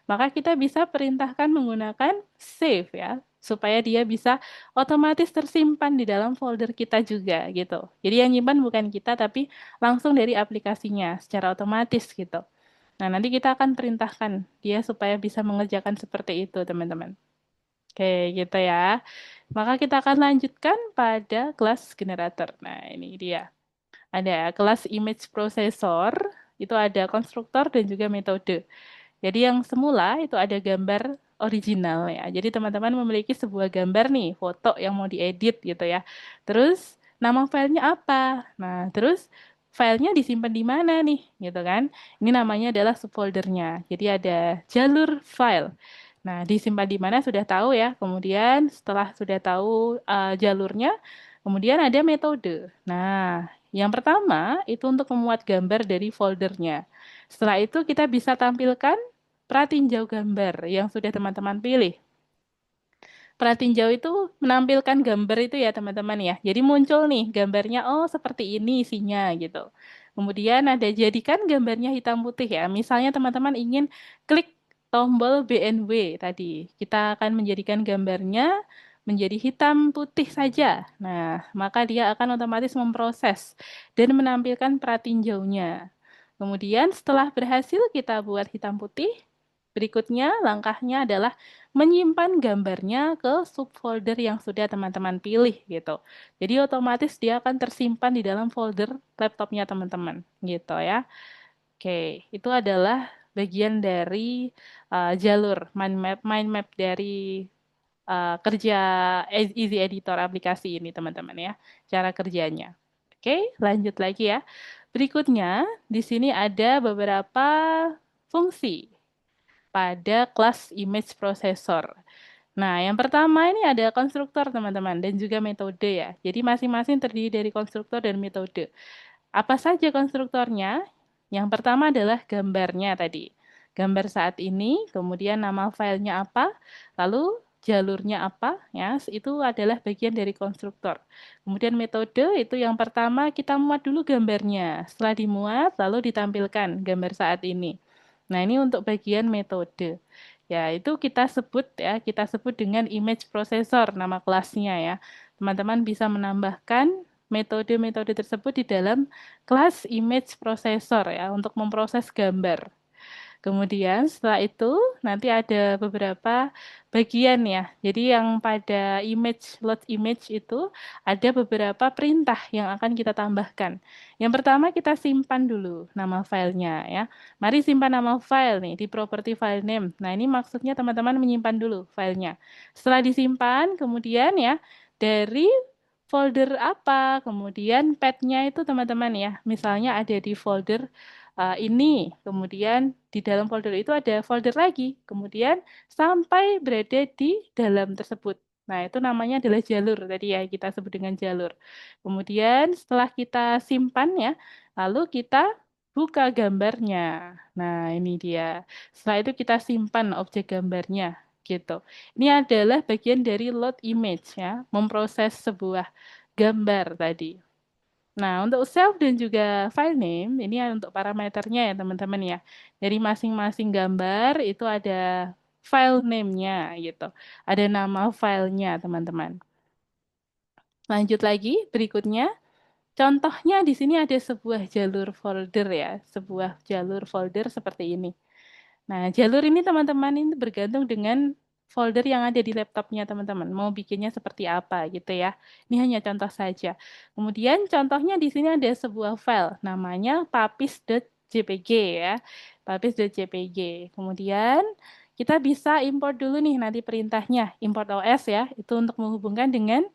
maka kita bisa perintahkan menggunakan save ya, supaya dia bisa otomatis tersimpan di dalam folder kita juga gitu. Jadi yang nyimpan bukan kita tapi langsung dari aplikasinya secara otomatis gitu. Nah, nanti kita akan perintahkan dia supaya bisa mengerjakan seperti itu, teman-teman. Oke, gitu ya. Maka kita akan lanjutkan pada kelas generator. Nah, ini dia. Ada kelas image processor, itu ada konstruktor dan juga metode. Jadi yang semula itu ada gambar original ya. Jadi teman-teman memiliki sebuah gambar nih, foto yang mau diedit gitu ya. Terus nama filenya apa? Nah, terus filenya disimpan di mana nih, gitu kan? Ini namanya adalah subfoldernya. Jadi ada jalur file. Nah, disimpan di mana sudah tahu ya. Kemudian setelah sudah tahu jalurnya, kemudian ada metode. Nah, Yang pertama, itu untuk memuat gambar dari foldernya. Setelah itu kita bisa tampilkan pratinjau gambar yang sudah teman-teman pilih. Pratinjau itu menampilkan gambar itu ya teman-teman ya. Jadi muncul nih gambarnya, oh seperti ini isinya gitu. Kemudian ada jadikan gambarnya hitam putih ya. Misalnya teman-teman ingin klik tombol BNW tadi. Kita akan menjadikan gambarnya menjadi hitam putih saja. Nah, maka dia akan otomatis memproses dan menampilkan pratinjaunya. Kemudian setelah berhasil kita buat hitam putih, berikutnya langkahnya adalah menyimpan gambarnya ke subfolder yang sudah teman-teman pilih gitu. Jadi otomatis dia akan tersimpan di dalam folder laptopnya teman-teman gitu ya. Oke, itu adalah bagian dari jalur mind map dari kerja Easy Editor aplikasi ini teman-teman ya, cara kerjanya. Oke, lanjut lagi ya. Berikutnya, di sini ada beberapa fungsi pada kelas image processor. Nah, yang pertama ini ada konstruktor teman-teman dan juga metode ya. Jadi masing-masing terdiri dari konstruktor dan metode. Apa saja konstruktornya? Yang pertama adalah gambarnya tadi. Gambar saat ini, kemudian nama filenya apa, lalu jalurnya apa, ya, itu adalah bagian dari konstruktor. Kemudian metode itu yang pertama kita muat dulu gambarnya. Setelah dimuat, lalu ditampilkan gambar saat ini. Nah, ini untuk bagian metode. Ya, itu kita sebut dengan image processor nama kelasnya ya. Teman-teman bisa menambahkan metode-metode tersebut di dalam kelas image processor ya untuk memproses gambar. Kemudian setelah itu nanti ada beberapa bagian ya. Jadi yang pada load image itu ada beberapa perintah yang akan kita tambahkan. Yang pertama kita simpan dulu nama filenya ya. Mari simpan nama file nih di property file name. Nah, ini maksudnya teman-teman menyimpan dulu filenya. Setelah disimpan, kemudian ya dari folder apa, kemudian path-nya itu teman-teman ya. Misalnya ada di folder ini, kemudian di dalam folder itu ada folder lagi, kemudian sampai berada di dalam tersebut. Nah, itu namanya adalah jalur tadi ya, kita sebut dengan jalur. Kemudian setelah kita simpan ya, lalu kita buka gambarnya. Nah, ini dia. Setelah itu kita simpan objek gambarnya gitu. Ini adalah bagian dari load image ya, memproses sebuah gambar tadi. Nah, untuk self dan juga file name, ini untuk parameternya ya teman-teman ya. Dari masing-masing gambar itu ada file name-nya gitu. Ada nama filenya teman-teman. Lanjut lagi, berikutnya. Contohnya di sini ada sebuah jalur folder ya. Sebuah jalur folder seperti ini. Nah, jalur ini teman-teman ini bergantung dengan folder yang ada di laptopnya teman-teman. Mau bikinnya seperti apa gitu ya. Ini hanya contoh saja. Kemudian contohnya di sini ada sebuah file namanya papis.jpg ya. Papis.jpg. Kemudian kita bisa import dulu nih nanti perintahnya. Import OS ya. Itu untuk menghubungkan dengan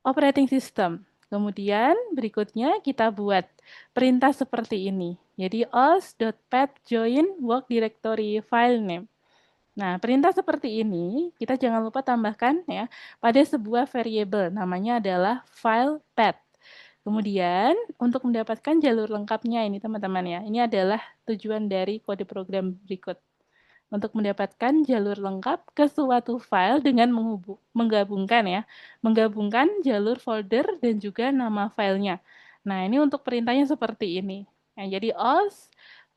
operating system. Kemudian berikutnya kita buat perintah seperti ini. Jadi os.path join work directory file name. Nah, perintah seperti ini kita jangan lupa tambahkan ya pada sebuah variabel namanya adalah file path. Kemudian untuk mendapatkan jalur lengkapnya ini teman-teman ya. Ini adalah tujuan dari kode program berikut untuk mendapatkan jalur lengkap ke suatu file dengan menggabungkan ya, menggabungkan jalur folder dan juga nama filenya. Nah, ini untuk perintahnya seperti ini. Nah, jadi os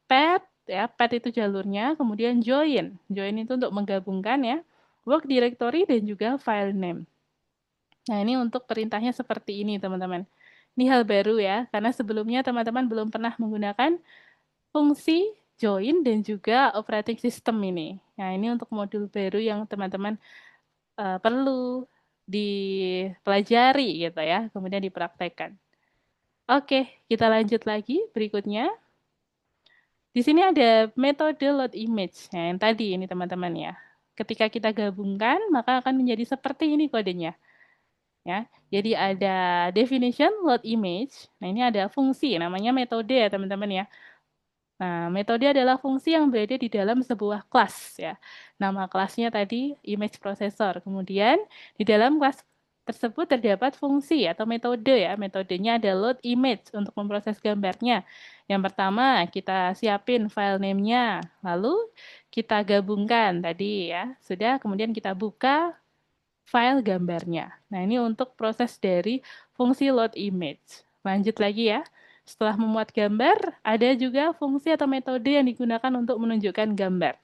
path ya, path itu jalurnya, kemudian join. Join itu untuk menggabungkan ya, work directory dan juga file name. Nah, ini untuk perintahnya seperti ini, teman-teman. Ini hal baru ya, karena sebelumnya teman-teman belum pernah menggunakan fungsi join dan juga operating system ini. Nah, ini untuk modul baru yang teman-teman perlu dipelajari gitu ya, kemudian dipraktekkan. Oke, kita lanjut lagi berikutnya. Di sini ada metode load image. Nah, yang tadi ini teman-teman ya. Ketika kita gabungkan, maka akan menjadi seperti ini kodenya. Ya, jadi ada definition load image. Nah, ini ada fungsi namanya metode ya teman-teman ya. Nah, metode adalah fungsi yang berada di dalam sebuah kelas ya. Nama kelasnya tadi image processor. Kemudian di dalam kelas tersebut terdapat fungsi atau metode ya. Metodenya ada load image untuk memproses gambarnya. Yang pertama, kita siapin file name-nya. Lalu kita gabungkan tadi ya. Sudah, kemudian kita buka file gambarnya. Nah, ini untuk proses dari fungsi load image. Lanjut lagi ya. Setelah memuat gambar, ada juga fungsi atau metode yang digunakan untuk menunjukkan gambar.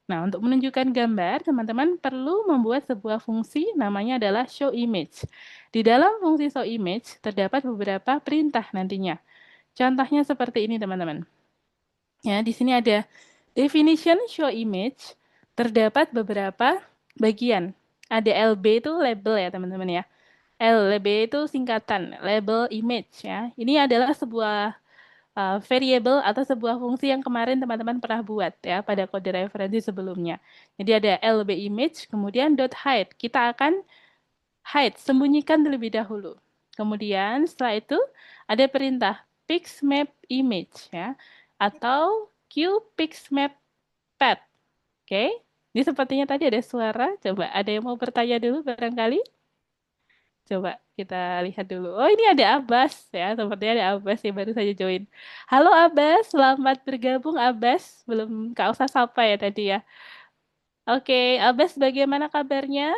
Nah, untuk menunjukkan gambar, teman-teman perlu membuat sebuah fungsi namanya adalah show image. Di dalam fungsi show image terdapat beberapa perintah nantinya. Contohnya seperti ini, teman-teman. Ya, di sini ada definition show image, terdapat beberapa bagian. Ada LB itu label ya, teman-teman ya. LB itu singkatan, label image ya. Ini adalah sebuah variable atau sebuah fungsi yang kemarin teman-teman pernah buat ya pada kode referensi sebelumnya. Jadi ada lb image, kemudian .hide. Kita akan hide, sembunyikan terlebih dahulu. Kemudian setelah itu ada perintah pixmap image ya atau qpixmap path. Oke. Ini sepertinya tadi ada suara. Coba ada yang mau bertanya dulu barangkali? Coba kita lihat dulu. Oh, ini ada Abbas ya. Sepertinya ada Abbas yang baru saja join. Halo Abbas, selamat bergabung Abbas. Belum Kak usah sapa ya tadi ya. Oke, Abbas bagaimana kabarnya?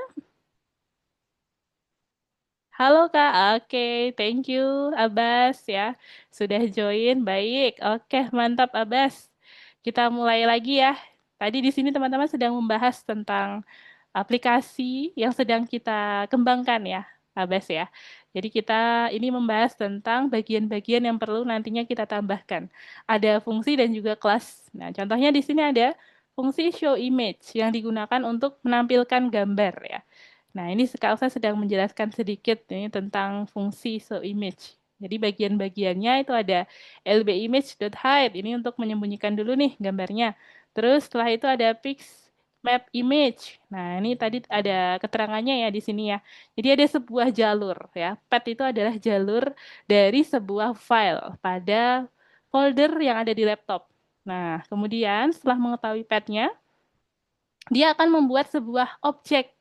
Halo Kak, oke, thank you Abbas ya. Sudah join, baik. Oke, mantap Abbas. Kita mulai lagi ya. Tadi di sini teman-teman sedang membahas tentang aplikasi yang sedang kita kembangkan ya, Abbas ya. Jadi kita ini membahas tentang bagian-bagian yang perlu nantinya kita tambahkan. Ada fungsi dan juga kelas. Nah, contohnya di sini ada fungsi show image yang digunakan untuk menampilkan gambar ya. Nah, ini Kak Elsa sedang menjelaskan sedikit ini tentang fungsi show image. Jadi bagian-bagiannya itu ada lbimage.hide, ini untuk menyembunyikan dulu nih gambarnya. Terus setelah itu ada map image. Nah, ini tadi ada keterangannya ya di sini ya. Jadi ada sebuah jalur ya. Path itu adalah jalur dari sebuah file pada folder yang ada di laptop. Nah, kemudian setelah mengetahui path-nya, dia akan membuat sebuah objek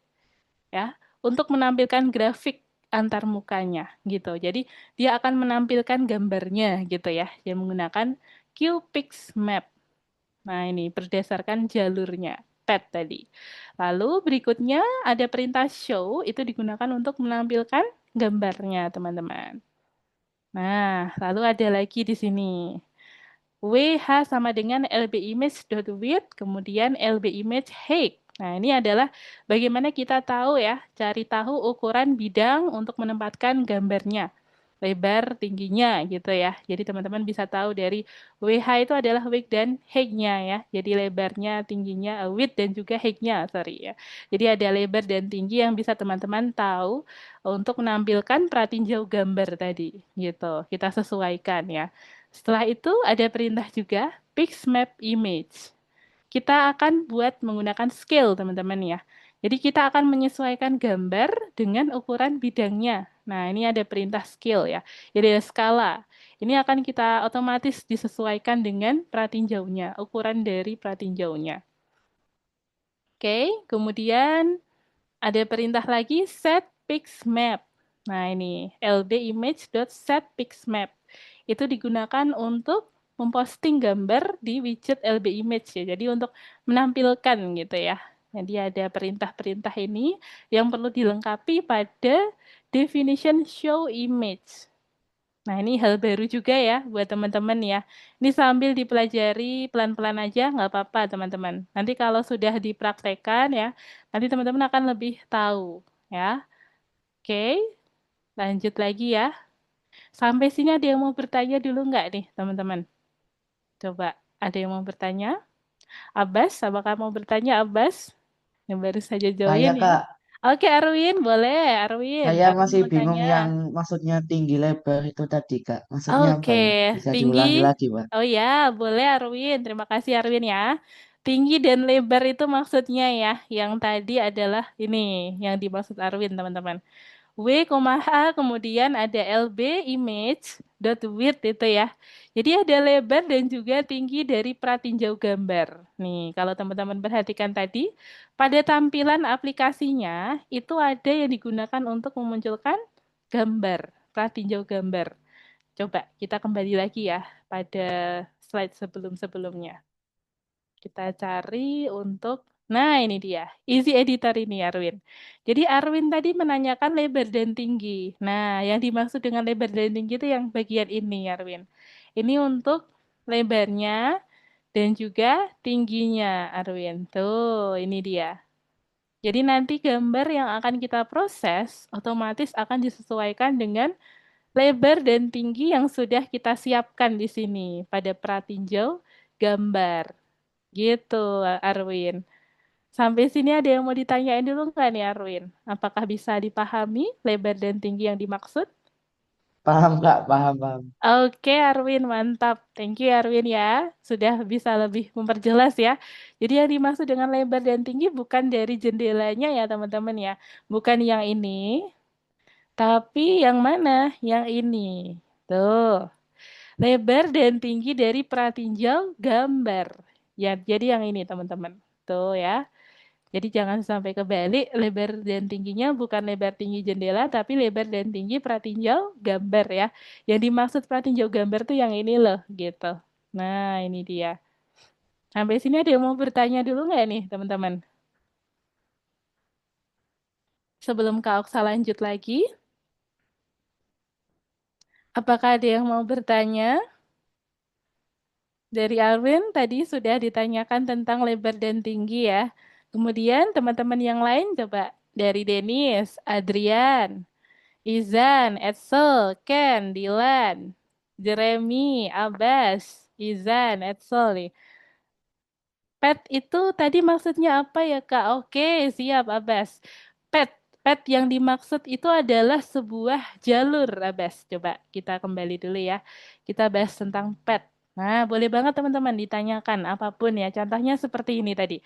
ya untuk menampilkan grafik antar mukanya gitu. Jadi dia akan menampilkan gambarnya gitu ya, yang menggunakan qpixmap. Nah, ini berdasarkan jalurnya, path tadi. Lalu berikutnya ada perintah show, itu digunakan untuk menampilkan gambarnya, teman-teman. Nah, lalu ada lagi di sini. WH sama dengan lbimage.width, kemudian lbimage height. Nah, ini adalah bagaimana kita tahu ya, cari tahu ukuran bidang untuk menempatkan gambarnya. Lebar tingginya gitu ya. Jadi teman-teman bisa tahu dari WH itu adalah width dan height-nya ya. Jadi lebarnya, tingginya, width dan juga height-nya, sorry ya. Jadi ada lebar dan tinggi yang bisa teman-teman tahu untuk menampilkan pratinjau gambar tadi gitu. Kita sesuaikan ya. Setelah itu ada perintah juga pixmap image. Kita akan buat menggunakan scale teman-teman ya. Jadi kita akan menyesuaikan gambar dengan ukuran bidangnya. Nah, ini ada perintah scale ya. Jadi ada skala. Ini akan kita otomatis disesuaikan dengan pratinjaunya, ukuran dari pratinjaunya. Oke, kemudian ada perintah lagi set pixmap. Nah, ini lbimage.setPixmap. Itu digunakan untuk memposting gambar di widget lbimage ya. Jadi untuk menampilkan gitu ya. Jadi ada perintah-perintah ini yang perlu dilengkapi pada definition show image. Nah, ini hal baru juga ya buat teman-teman ya. Ini sambil dipelajari pelan-pelan aja, nggak apa-apa teman-teman. Nanti kalau sudah dipraktekkan ya, nanti teman-teman akan lebih tahu ya. Oke, lanjut lagi ya. Sampai sini ada yang mau bertanya dulu nggak nih teman-teman? Coba, ada yang mau bertanya? Abbas, apakah mau bertanya Abbas? Yang baru saja Saya join ya. Kak, Oke, Arwin, boleh. Arwin, saya Arwin masih mau bingung tanya. yang maksudnya tinggi lebar itu tadi Kak. Maksudnya apa Oke, ya? Bisa tinggi. diulangi lagi Pak. Oh ya, boleh Arwin. Terima kasih Arwin ya. Tinggi dan lebar itu maksudnya ya. Yang tadi adalah ini yang dimaksud Arwin, teman-teman. W,H, kemudian ada LB image dot width itu ya. Jadi ada lebar dan juga tinggi dari pratinjau gambar. Nih, kalau teman-teman perhatikan tadi, pada tampilan aplikasinya itu ada yang digunakan untuk memunculkan gambar, pratinjau gambar. Coba kita kembali lagi ya pada slide sebelum-sebelumnya. Kita cari untuk, nah ini dia, easy editor ini Arwin. Jadi Arwin tadi menanyakan lebar dan tinggi. Nah, yang dimaksud dengan lebar dan tinggi itu yang bagian ini Arwin. Ini untuk lebarnya dan juga tingginya Arwin. Tuh, ini dia. Jadi nanti gambar yang akan kita proses otomatis akan disesuaikan dengan lebar dan tinggi yang sudah kita siapkan di sini pada pratinjau gambar. Gitu, Arwin. Sampai sini ada yang mau ditanyain dulu nggak nih, Arwin? Apakah bisa dipahami lebar dan tinggi yang dimaksud? Paham Kak, paham, paham. Oke, Arwin, mantap. Thank you, Arwin ya. Sudah bisa lebih memperjelas ya. Jadi yang dimaksud dengan lebar dan tinggi bukan dari jendelanya ya, teman-teman ya. Bukan yang ini, tapi yang mana? Yang ini. Tuh. Lebar dan tinggi dari pratinjau gambar. Ya, jadi yang ini, teman-teman. Tuh ya. Jadi jangan sampai kebalik, lebar dan tingginya bukan lebar tinggi jendela, tapi lebar dan tinggi pratinjau gambar ya. Yang dimaksud pratinjau gambar tuh yang ini loh, gitu. Nah, ini dia. Sampai sini ada yang mau bertanya dulu nggak nih, teman-teman? Sebelum Kak Oksa lanjut lagi, apakah ada yang mau bertanya? Dari Arwin tadi sudah ditanyakan tentang lebar dan tinggi ya. Kemudian teman-teman yang lain coba dari Denis, Adrian, Izan, Edsel, Ken, Dilan, Jeremy, Abbas, Izan, Edsel nih. Pet itu tadi maksudnya apa ya Kak? Oke, siap Abbas. Pet, pet yang dimaksud itu adalah sebuah jalur Abbas. Coba kita kembali dulu ya. Kita bahas tentang pet. Nah, boleh banget teman-teman ditanyakan apapun ya. Contohnya seperti ini tadi.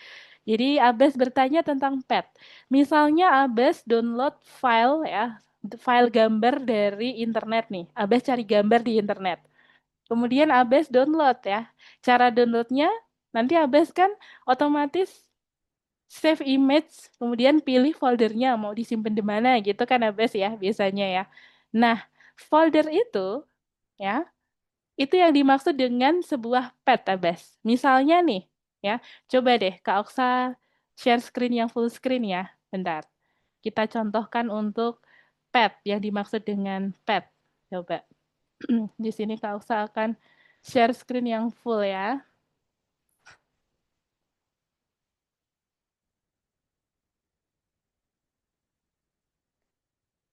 Jadi Abbas bertanya tentang pet. Misalnya Abbas download file ya, file gambar dari internet nih. Abbas cari gambar di internet. Kemudian Abbas download ya. Cara downloadnya nanti Abbas kan otomatis save image, kemudian pilih foldernya mau disimpan di mana gitu kan Abbas ya biasanya ya. Nah, folder itu ya, itu yang dimaksud dengan sebuah path Abbas. Misalnya nih ya, coba deh Kak Oksa share screen yang full screen ya. Bentar. Kita contohkan untuk path yang dimaksud dengan path. Coba. Di sini Kak Oksa akan share screen yang full ya.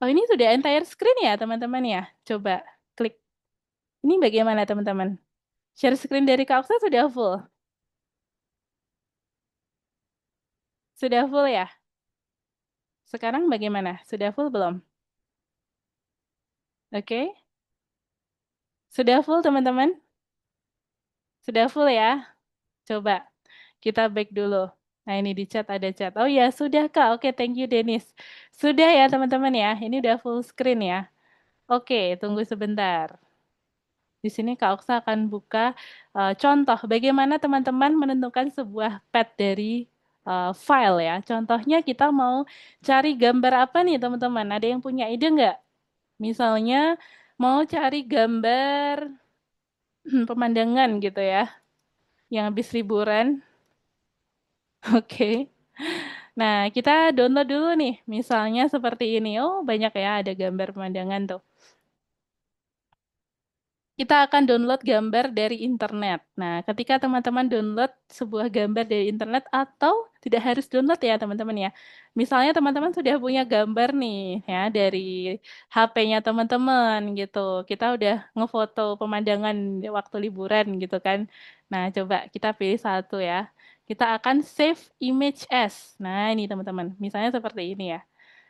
Oh, ini sudah entire screen ya, teman-teman ya? Coba klik. Ini bagaimana, teman-teman? Share screen dari Kak Oksa sudah full? Sudah full ya? Sekarang bagaimana? Sudah full belum? Oke. Sudah full, teman-teman? Sudah full ya? Coba kita back dulu. Nah, ini di chat ada chat. Oh ya, sudah Kak. Oke, thank you Denis. Sudah ya, teman-teman ya. Ini udah full screen ya. Oke, tunggu sebentar. Di sini Kak Oksa akan buka contoh bagaimana teman-teman menentukan sebuah path dari file ya. Contohnya kita mau cari gambar apa nih teman-teman? Ada yang punya ide nggak? Misalnya mau cari gambar pemandangan gitu ya, yang habis liburan. Oke. Nah, kita download dulu nih. Misalnya seperti ini. Oh, banyak ya ada gambar pemandangan tuh. Kita akan download gambar dari internet. Nah, ketika teman-teman download sebuah gambar dari internet atau tidak harus download ya teman-teman ya. Misalnya teman-teman sudah punya gambar nih ya dari HP-nya teman-teman gitu. Kita udah ngefoto pemandangan di waktu liburan gitu kan. Nah, coba kita pilih satu ya. Kita akan save image as. Nah, ini teman-teman. Misalnya seperti ini ya.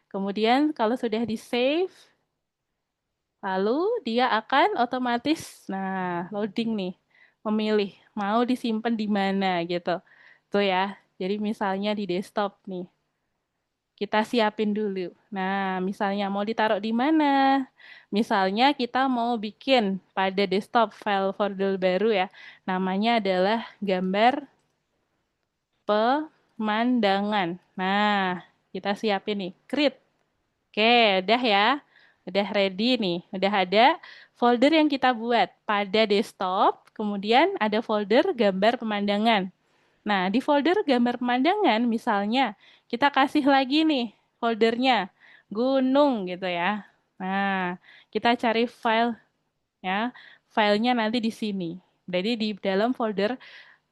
Kemudian kalau sudah di-save, lalu dia akan otomatis, nah loading nih, memilih mau disimpan di mana gitu. Tuh ya, jadi misalnya di desktop nih. kita siapin dulu. Nah, misalnya mau ditaruh di mana? Misalnya kita mau bikin pada desktop file folder baru ya. Namanya adalah gambar pemandangan. Nah, kita siapin nih, create. Oke, udah ya. Udah ready nih. Udah ada folder yang kita buat pada desktop. Kemudian ada folder gambar pemandangan. Nah, di folder gambar pemandangan misalnya kita kasih lagi nih foldernya gunung gitu ya. Nah, kita cari file ya. Filenya nanti di sini. Jadi di dalam folder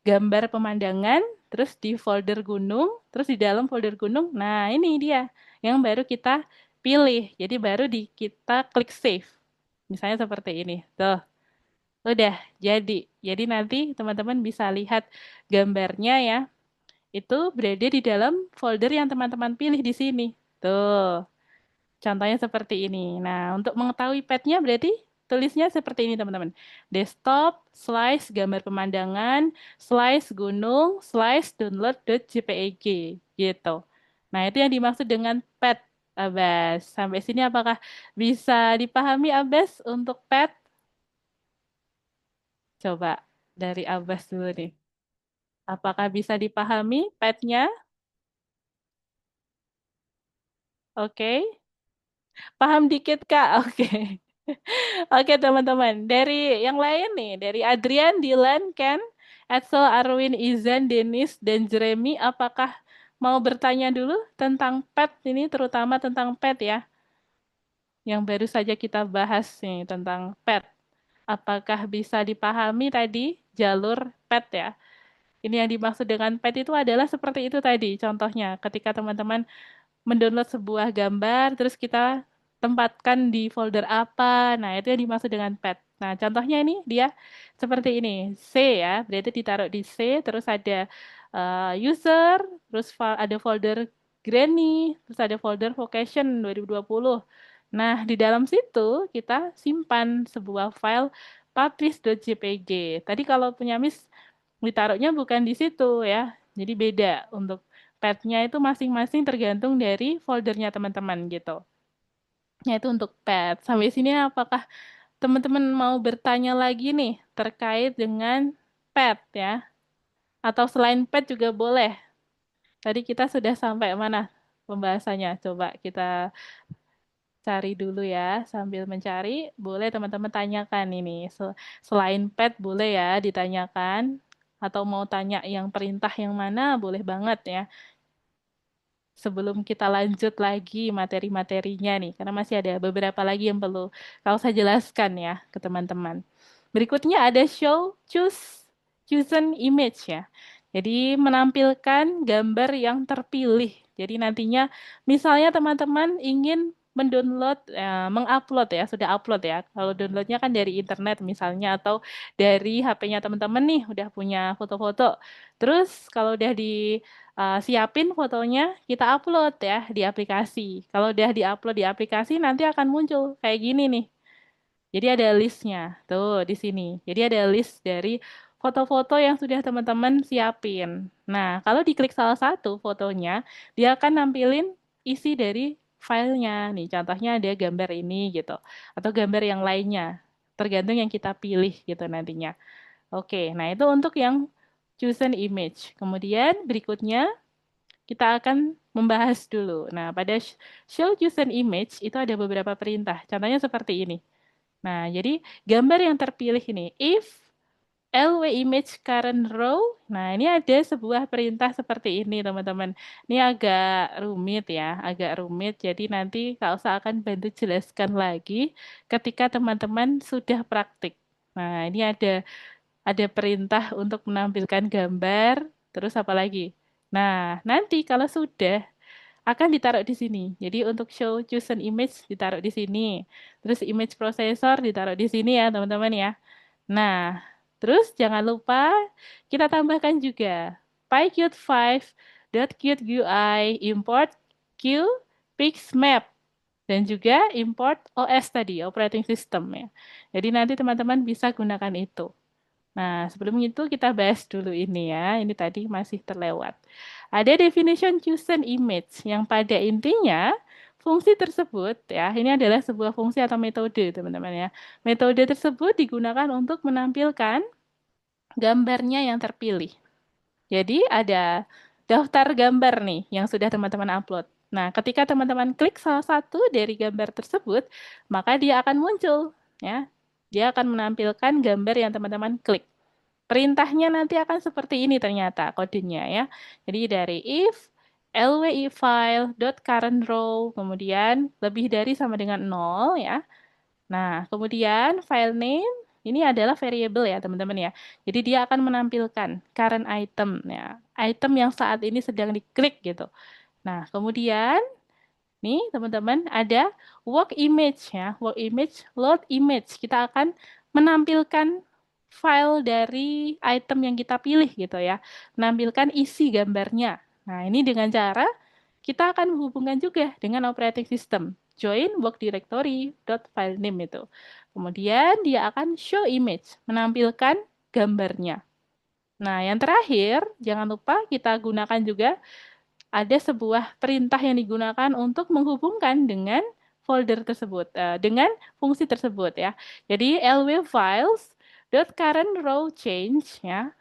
gambar pemandangan, terus di folder gunung, terus di dalam folder gunung. Nah, ini dia yang baru kita pilih. Jadi baru kita klik save. Misalnya seperti ini. Tuh, udah jadi. Jadi nanti teman-teman bisa lihat gambarnya ya. Itu berada di dalam folder yang teman-teman pilih di sini. Tuh, contohnya seperti ini. Nah, untuk mengetahui path-nya berarti tulisnya seperti ini teman-teman. Desktop, slice gambar pemandangan, slice gunung, slice download.jpeg gitu. Nah, itu yang dimaksud dengan path, Abbas. Sampai sini apakah bisa dipahami Abbas untuk path? Coba dari Abbas dulu nih. Apakah bisa dipahami path-nya? Oke. Paham dikit, Kak? Oke. Oke, teman-teman. Dari yang lain nih, dari Adrian, Dylan, Ken, Edsel, Arwin, Izan, Denis, dan Jeremy, apakah mau bertanya dulu tentang pet ini, terutama tentang pet ya, yang baru saja kita bahas nih tentang pet. Apakah bisa dipahami tadi jalur pet ya? Ini yang dimaksud dengan pet itu adalah seperti itu tadi, contohnya ketika teman-teman mendownload sebuah gambar, terus kita tempatkan di folder apa. Nah, itu yang dimaksud dengan path. Nah, contohnya ini dia seperti ini. C ya, berarti ditaruh di C, terus ada user, terus ada folder Granny, terus ada folder Vocation 2020. Nah, di dalam situ kita simpan sebuah file publish.jpg. Tadi kalau punya Miss ditaruhnya bukan di situ ya. Jadi beda untuk path-nya itu masing-masing tergantung dari foldernya teman-teman gitu. Ya itu untuk path. Sampai sini apakah teman-teman mau bertanya lagi nih terkait dengan path ya? Atau selain path juga boleh. Tadi kita sudah sampai mana pembahasannya? Coba kita cari dulu ya. Sambil mencari, boleh teman-teman tanyakan ini. Selain path boleh ya ditanyakan. Atau mau tanya yang perintah yang mana, boleh banget ya. Sebelum kita lanjut lagi materi-materinya nih, karena masih ada beberapa lagi yang perlu kalau saya jelaskan ya ke teman-teman. Berikutnya ada show chosen image ya. Jadi menampilkan gambar yang terpilih. Jadi nantinya misalnya teman-teman ingin mendownload, mengupload ya, sudah upload ya. Kalau downloadnya kan dari internet misalnya atau dari HP-nya teman-teman nih, udah punya foto-foto. Terus kalau udah siapin fotonya, kita upload ya di aplikasi. Kalau udah diupload di aplikasi, nanti akan muncul kayak gini nih. Jadi ada listnya, tuh di sini. Jadi ada list dari foto-foto yang sudah teman-teman siapin. Nah, kalau diklik salah satu fotonya, dia akan nampilin isi dari filenya. Nih, contohnya ada gambar ini gitu. Atau gambar yang lainnya. Tergantung yang kita pilih gitu nantinya. Oke, nah itu untuk yang chosen image. Kemudian berikutnya kita akan membahas dulu. Nah, pada show chosen image itu ada beberapa perintah. Contohnya seperti ini. Nah, jadi gambar yang terpilih ini, if LW image current row, nah ini ada sebuah perintah seperti ini teman-teman. Ini agak rumit ya, agak rumit. Jadi nanti Kak Usa akan bantu jelaskan lagi ketika teman-teman sudah praktik. Nah, ini ada perintah untuk menampilkan gambar, terus apa lagi? Nah, nanti kalau sudah akan ditaruh di sini. Jadi untuk show chosen image ditaruh di sini. Terus image processor ditaruh di sini ya, teman-teman ya. Nah, terus jangan lupa kita tambahkan juga pyqt5.qt.ui import q pixmap dan juga import OS tadi, operating system ya. Jadi nanti teman-teman bisa gunakan itu. Nah, sebelum itu kita bahas dulu ini ya. Ini tadi masih terlewat. Ada definition chosen image yang pada intinya fungsi tersebut ya, ini adalah sebuah fungsi atau metode, teman-teman ya. Metode tersebut digunakan untuk menampilkan gambarnya yang terpilih. Jadi ada daftar gambar nih yang sudah teman-teman upload. Nah, ketika teman-teman klik salah satu dari gambar tersebut, maka dia akan muncul ya. Dia akan menampilkan gambar yang teman-teman klik. Perintahnya nanti akan seperti ini ternyata kodenya ya. Jadi dari if lwi file dot current row kemudian lebih dari sama dengan 0 ya. Nah, kemudian file name ini adalah variable ya, teman-teman ya. Jadi dia akan menampilkan current item ya. Item yang saat ini sedang diklik gitu. Nah, kemudian nih teman-teman ada work image ya. Work image, load image. Kita akan menampilkan file dari item yang kita pilih gitu ya. Menampilkan isi gambarnya. Nah, ini dengan cara kita akan menghubungkan juga dengan operating system. Join work directory dot file name itu. Kemudian dia akan show image, menampilkan gambarnya. Nah, yang terakhir, jangan lupa kita gunakan juga ada sebuah perintah yang digunakan untuk menghubungkan dengan folder tersebut, dengan fungsi tersebut ya. Jadi lw files dot current row change ya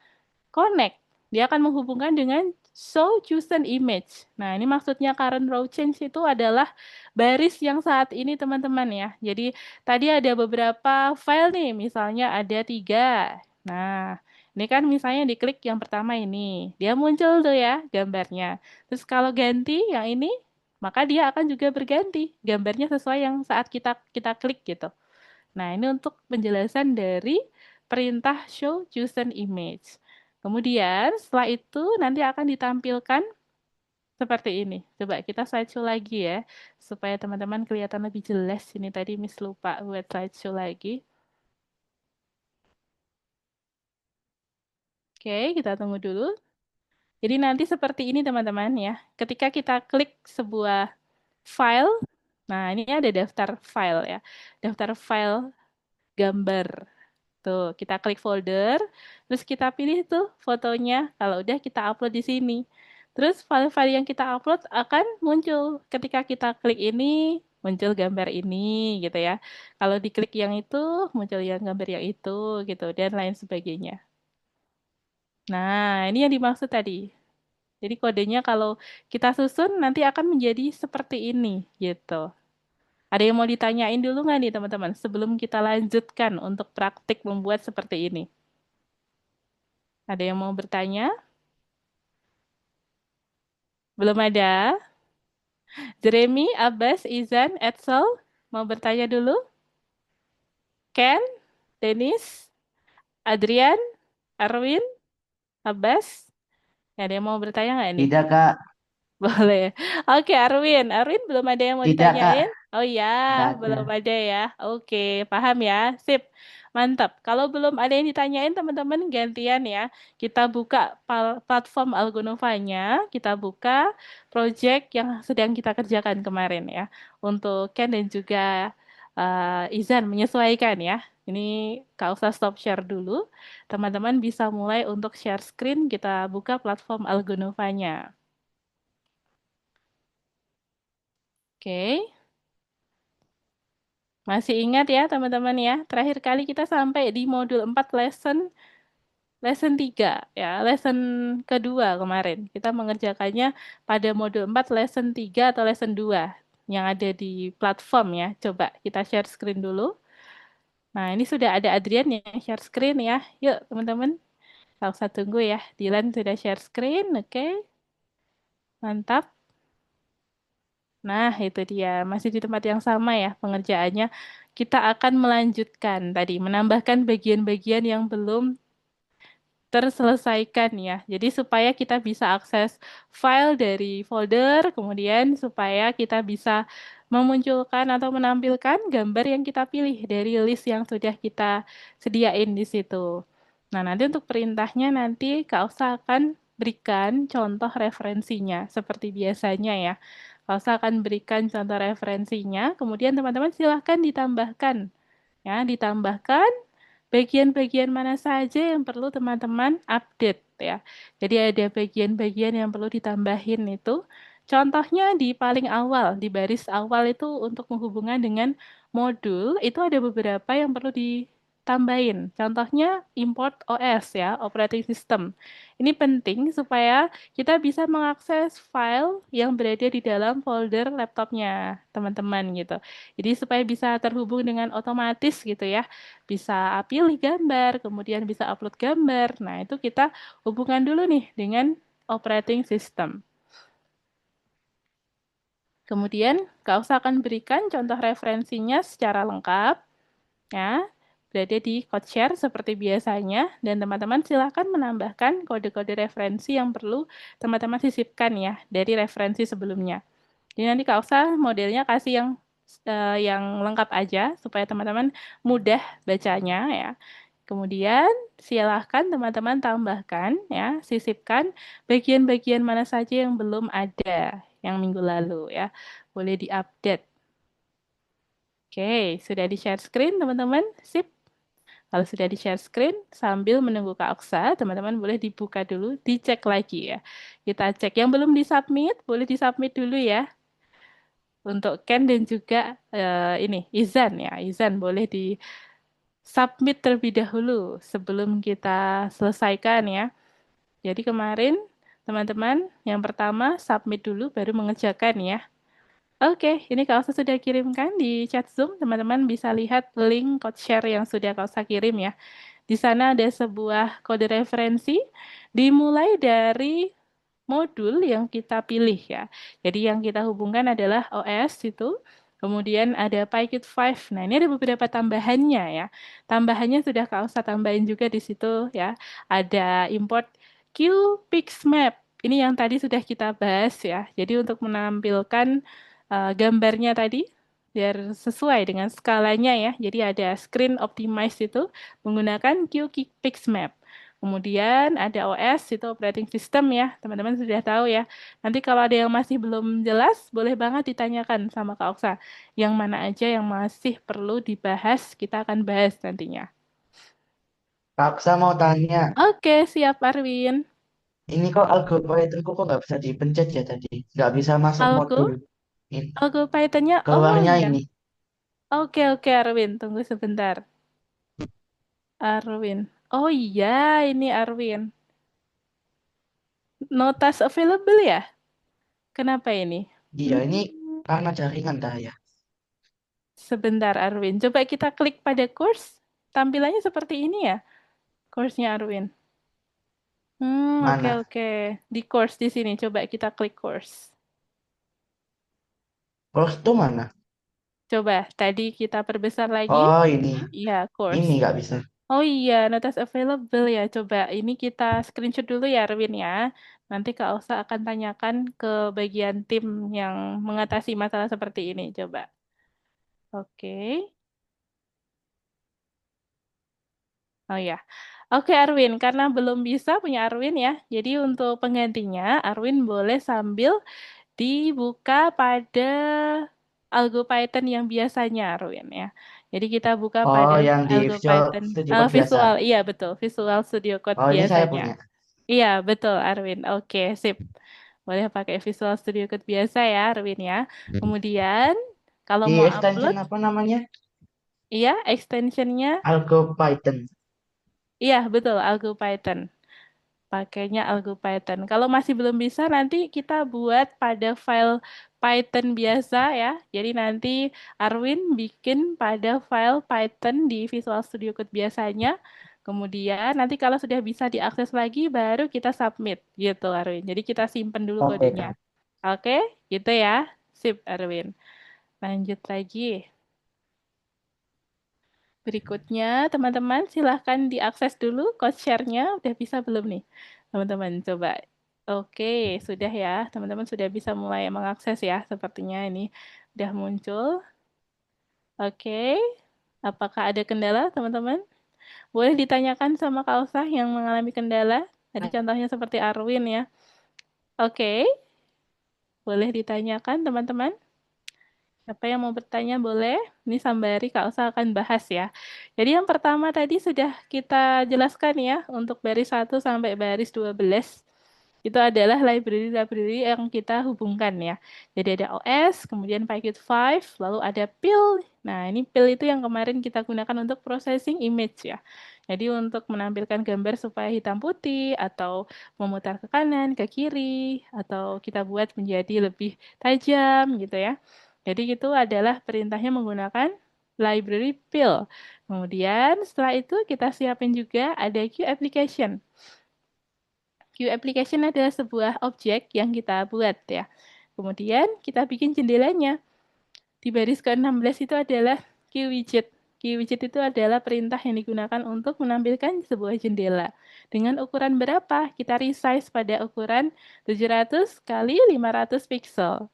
connect. Dia akan menghubungkan dengan show chosen image. Nah, ini maksudnya current row change itu adalah baris yang saat ini teman-teman ya. Jadi tadi ada beberapa file nih, misalnya ada 3. Nah, ini kan misalnya diklik yang pertama ini, dia muncul tuh ya gambarnya. Terus kalau ganti yang ini, maka dia akan juga berganti gambarnya sesuai yang saat kita kita klik gitu. Nah, ini untuk penjelasan dari perintah show chosen image. Kemudian setelah itu nanti akan ditampilkan seperti ini. Coba kita slideshow lagi ya, supaya teman-teman kelihatan lebih jelas. Ini tadi Miss lupa buat slideshow lagi. Oke, kita tunggu dulu. Jadi nanti seperti ini teman-teman ya. Ketika kita klik sebuah file, nah ini ada daftar file ya. Daftar file gambar. Tuh, kita klik folder, terus kita pilih tuh fotonya. Kalau udah kita upload di sini. Terus file-file yang kita upload akan muncul. Ketika kita klik ini, muncul gambar ini gitu ya. Kalau diklik yang itu, muncul yang gambar yang itu gitu dan lain sebagainya. Nah, ini yang dimaksud tadi. Jadi kodenya kalau kita susun nanti akan menjadi seperti ini gitu. Ada yang mau ditanyain dulu nggak nih teman-teman sebelum kita lanjutkan untuk praktik membuat seperti ini? Ada yang mau bertanya? Belum ada? Jeremy, Abbas, Izan, Edsel, mau bertanya dulu? Ken, Dennis, Adrian, Arwin, Abbas? Ada yang mau bertanya nggak nih? Tidak, Kak. Boleh. Oke, Arwin. Arwin belum ada yang mau Tidak, Kak. ditanyain? Oh ya, Nggak belum ada. ada ya. Oke, paham ya. Sip. Mantap. Kalau belum ada yang ditanyain, teman-teman gantian ya. Kita buka platform Algonova-nya, kita buka project yang sedang kita kerjakan kemarin ya. Untuk Ken dan juga Izan menyesuaikan ya. Ini Kak usah stop share dulu. Teman-teman bisa mulai untuk share screen, kita buka platform Algonova-nya. Oke, masih ingat ya teman-teman ya, terakhir kali kita sampai di modul 4 lesson 3 ya, lesson kedua kemarin. Kita mengerjakannya pada modul 4 lesson 3 atau lesson 2 yang ada di platform ya. Coba kita share screen dulu. Nah, ini sudah ada Adrian yang share screen ya. Yuk teman-teman, tak usah tunggu ya. Dilan sudah share screen, oke. Mantap. Nah, itu dia. Masih di tempat yang sama ya pengerjaannya. Kita akan melanjutkan tadi, menambahkan bagian-bagian yang belum terselesaikan ya. Jadi supaya kita bisa akses file dari folder, kemudian supaya kita bisa memunculkan atau menampilkan gambar yang kita pilih dari list yang sudah kita sediain di situ. Nah, nanti untuk perintahnya nanti Kak Usa akan berikan contoh referensinya seperti biasanya ya. Kak Usa akan berikan contoh referensinya, kemudian teman-teman silahkan ditambahkan ya, ditambahkan bagian-bagian mana saja yang perlu teman-teman update ya. Jadi ada bagian-bagian yang perlu ditambahin itu. Contohnya di paling awal, di baris awal itu untuk menghubungkan dengan modul, itu ada beberapa yang perlu ditambahin. Contohnya import OS ya, operating system. Ini penting supaya kita bisa mengakses file yang berada di dalam folder laptopnya teman-teman gitu. Jadi supaya bisa terhubung dengan otomatis gitu ya. Bisa pilih gambar, kemudian bisa upload gambar. Nah, itu kita hubungkan dulu nih dengan operating system. Kemudian, Kak Usa akan berikan contoh referensinya secara lengkap, ya, berada di CodeShare seperti biasanya, dan teman-teman silakan menambahkan kode-kode referensi yang perlu teman-teman sisipkan ya dari referensi sebelumnya. Jadi nanti Kak Usa modelnya kasih yang lengkap aja supaya teman-teman mudah bacanya ya. Kemudian silahkan teman-teman tambahkan ya, sisipkan bagian-bagian mana saja yang belum ada yang minggu lalu ya. Boleh diupdate. Oke, sudah di-share screen teman-teman? Sip. Kalau sudah di-share screen, sambil menunggu Kak Oksa, teman-teman boleh dibuka dulu, dicek lagi ya. Kita cek yang belum disubmit, boleh disubmit dulu ya. Untuk Ken dan juga ini Izan ya. Izan boleh di submit terlebih dahulu sebelum kita selesaikan ya. Jadi kemarin teman-teman yang pertama submit dulu baru mengerjakan ya. Oke, ini Kak Osa sudah kirimkan di chat Zoom. Teman-teman bisa lihat link code share yang sudah Kak Osa kirim ya. Di sana ada sebuah kode referensi dimulai dari modul yang kita pilih ya. Jadi yang kita hubungkan adalah OS itu. Kemudian ada PyKit 5. Nah, ini ada beberapa tambahannya ya. Tambahannya sudah Kak Usa tambahin juga di situ ya. Ada import QPixMap. Ini yang tadi sudah kita bahas ya. Jadi untuk menampilkan gambarnya tadi biar sesuai dengan skalanya ya. Jadi ada screen optimize itu menggunakan QPixMap. Kemudian ada OS, itu operating system ya, teman-teman sudah tahu ya. Nanti kalau ada yang masih belum jelas, boleh banget ditanyakan sama Kak Oksa. Yang mana aja yang masih perlu dibahas, kita akan bahas nantinya. Kak Aksa mau tanya, Oke, siap Arwin. ini kok algoritmku kok nggak bisa dipencet ya tadi? Nggak bisa masuk Algo, modul. Ini, algo Python-nya, oh keluarnya iya. ini. Oke, oke Arwin, tunggu sebentar. Arwin. Oh iya, ini Arwin. Notas available ya? Kenapa ini? Iya, ini Hmm. karena jaringan dah ya. Sebentar, Arwin. Coba kita klik pada course. Tampilannya seperti ini ya, course-nya Arwin. Oke, Mana? oke. Di course di sini. Coba kita klik course. Course tuh mana? Coba, tadi kita perbesar lagi. Oh, ini. Iya, course. Ini nggak bisa. Oh iya, notice available ya. Coba, ini kita screenshot dulu ya, Arwin ya. Nanti Kak Osa akan tanyakan ke bagian tim yang mengatasi masalah seperti ini. Coba. Oke. Oh ya. Oke Arwin, karena belum bisa punya Arwin ya. Jadi untuk penggantinya, Arwin boleh sambil dibuka pada Algo Python yang biasanya Arwin ya. Jadi kita buka Oh, pada yang di Algo Visual Python Studio Code biasa. visual, iya betul, Visual Studio Code Oh, ini saya biasanya. punya. Iya betul Arwin. Oke, sip. Boleh pakai Visual Studio Code biasa ya Arwin ya. Kemudian kalau Di mau extension upload, apa namanya? iya extensionnya, Algo Python. iya betul Algo Python. Pakainya Algo Python. Kalau masih belum bisa, nanti kita buat pada file Python biasa ya. Jadi nanti Arwin bikin pada file Python di Visual Studio Code biasanya. Kemudian nanti kalau sudah bisa diakses lagi, baru kita submit gitu Arwin. Jadi kita simpen dulu Oke, kodenya. Kak. Oke, gitu ya. Sip Arwin. Lanjut lagi. Berikutnya, teman-teman silahkan diakses dulu code share-nya. Udah bisa belum nih? Teman-teman, coba. Oke, sudah ya. Teman-teman sudah bisa mulai mengakses ya. Sepertinya ini udah muncul. Oke, apakah ada kendala, teman-teman? Boleh ditanyakan sama Kak Usah yang mengalami kendala. Tadi contohnya seperti Arwin ya. Oke, boleh ditanyakan, teman-teman. Siapa yang mau bertanya boleh. Ini Sambari Kak Osa akan bahas ya. Jadi yang pertama tadi sudah kita jelaskan ya untuk baris 1 sampai baris 12. Itu adalah library-library yang kita hubungkan ya. Jadi ada OS, kemudian Pykit 5, lalu ada PIL. Nah, ini PIL itu yang kemarin kita gunakan untuk processing image ya. Jadi untuk menampilkan gambar supaya hitam putih atau memutar ke kanan, ke kiri, atau kita buat menjadi lebih tajam gitu ya. Jadi itu adalah perintahnya menggunakan library PIL. Kemudian setelah itu kita siapin juga ada Q application. Q application adalah sebuah objek yang kita buat ya. Kemudian kita bikin jendelanya. Di baris ke-16 itu adalah Q widget. Q widget itu adalah perintah yang digunakan untuk menampilkan sebuah jendela. Dengan ukuran berapa? Kita resize pada ukuran 700 kali 500 pixel.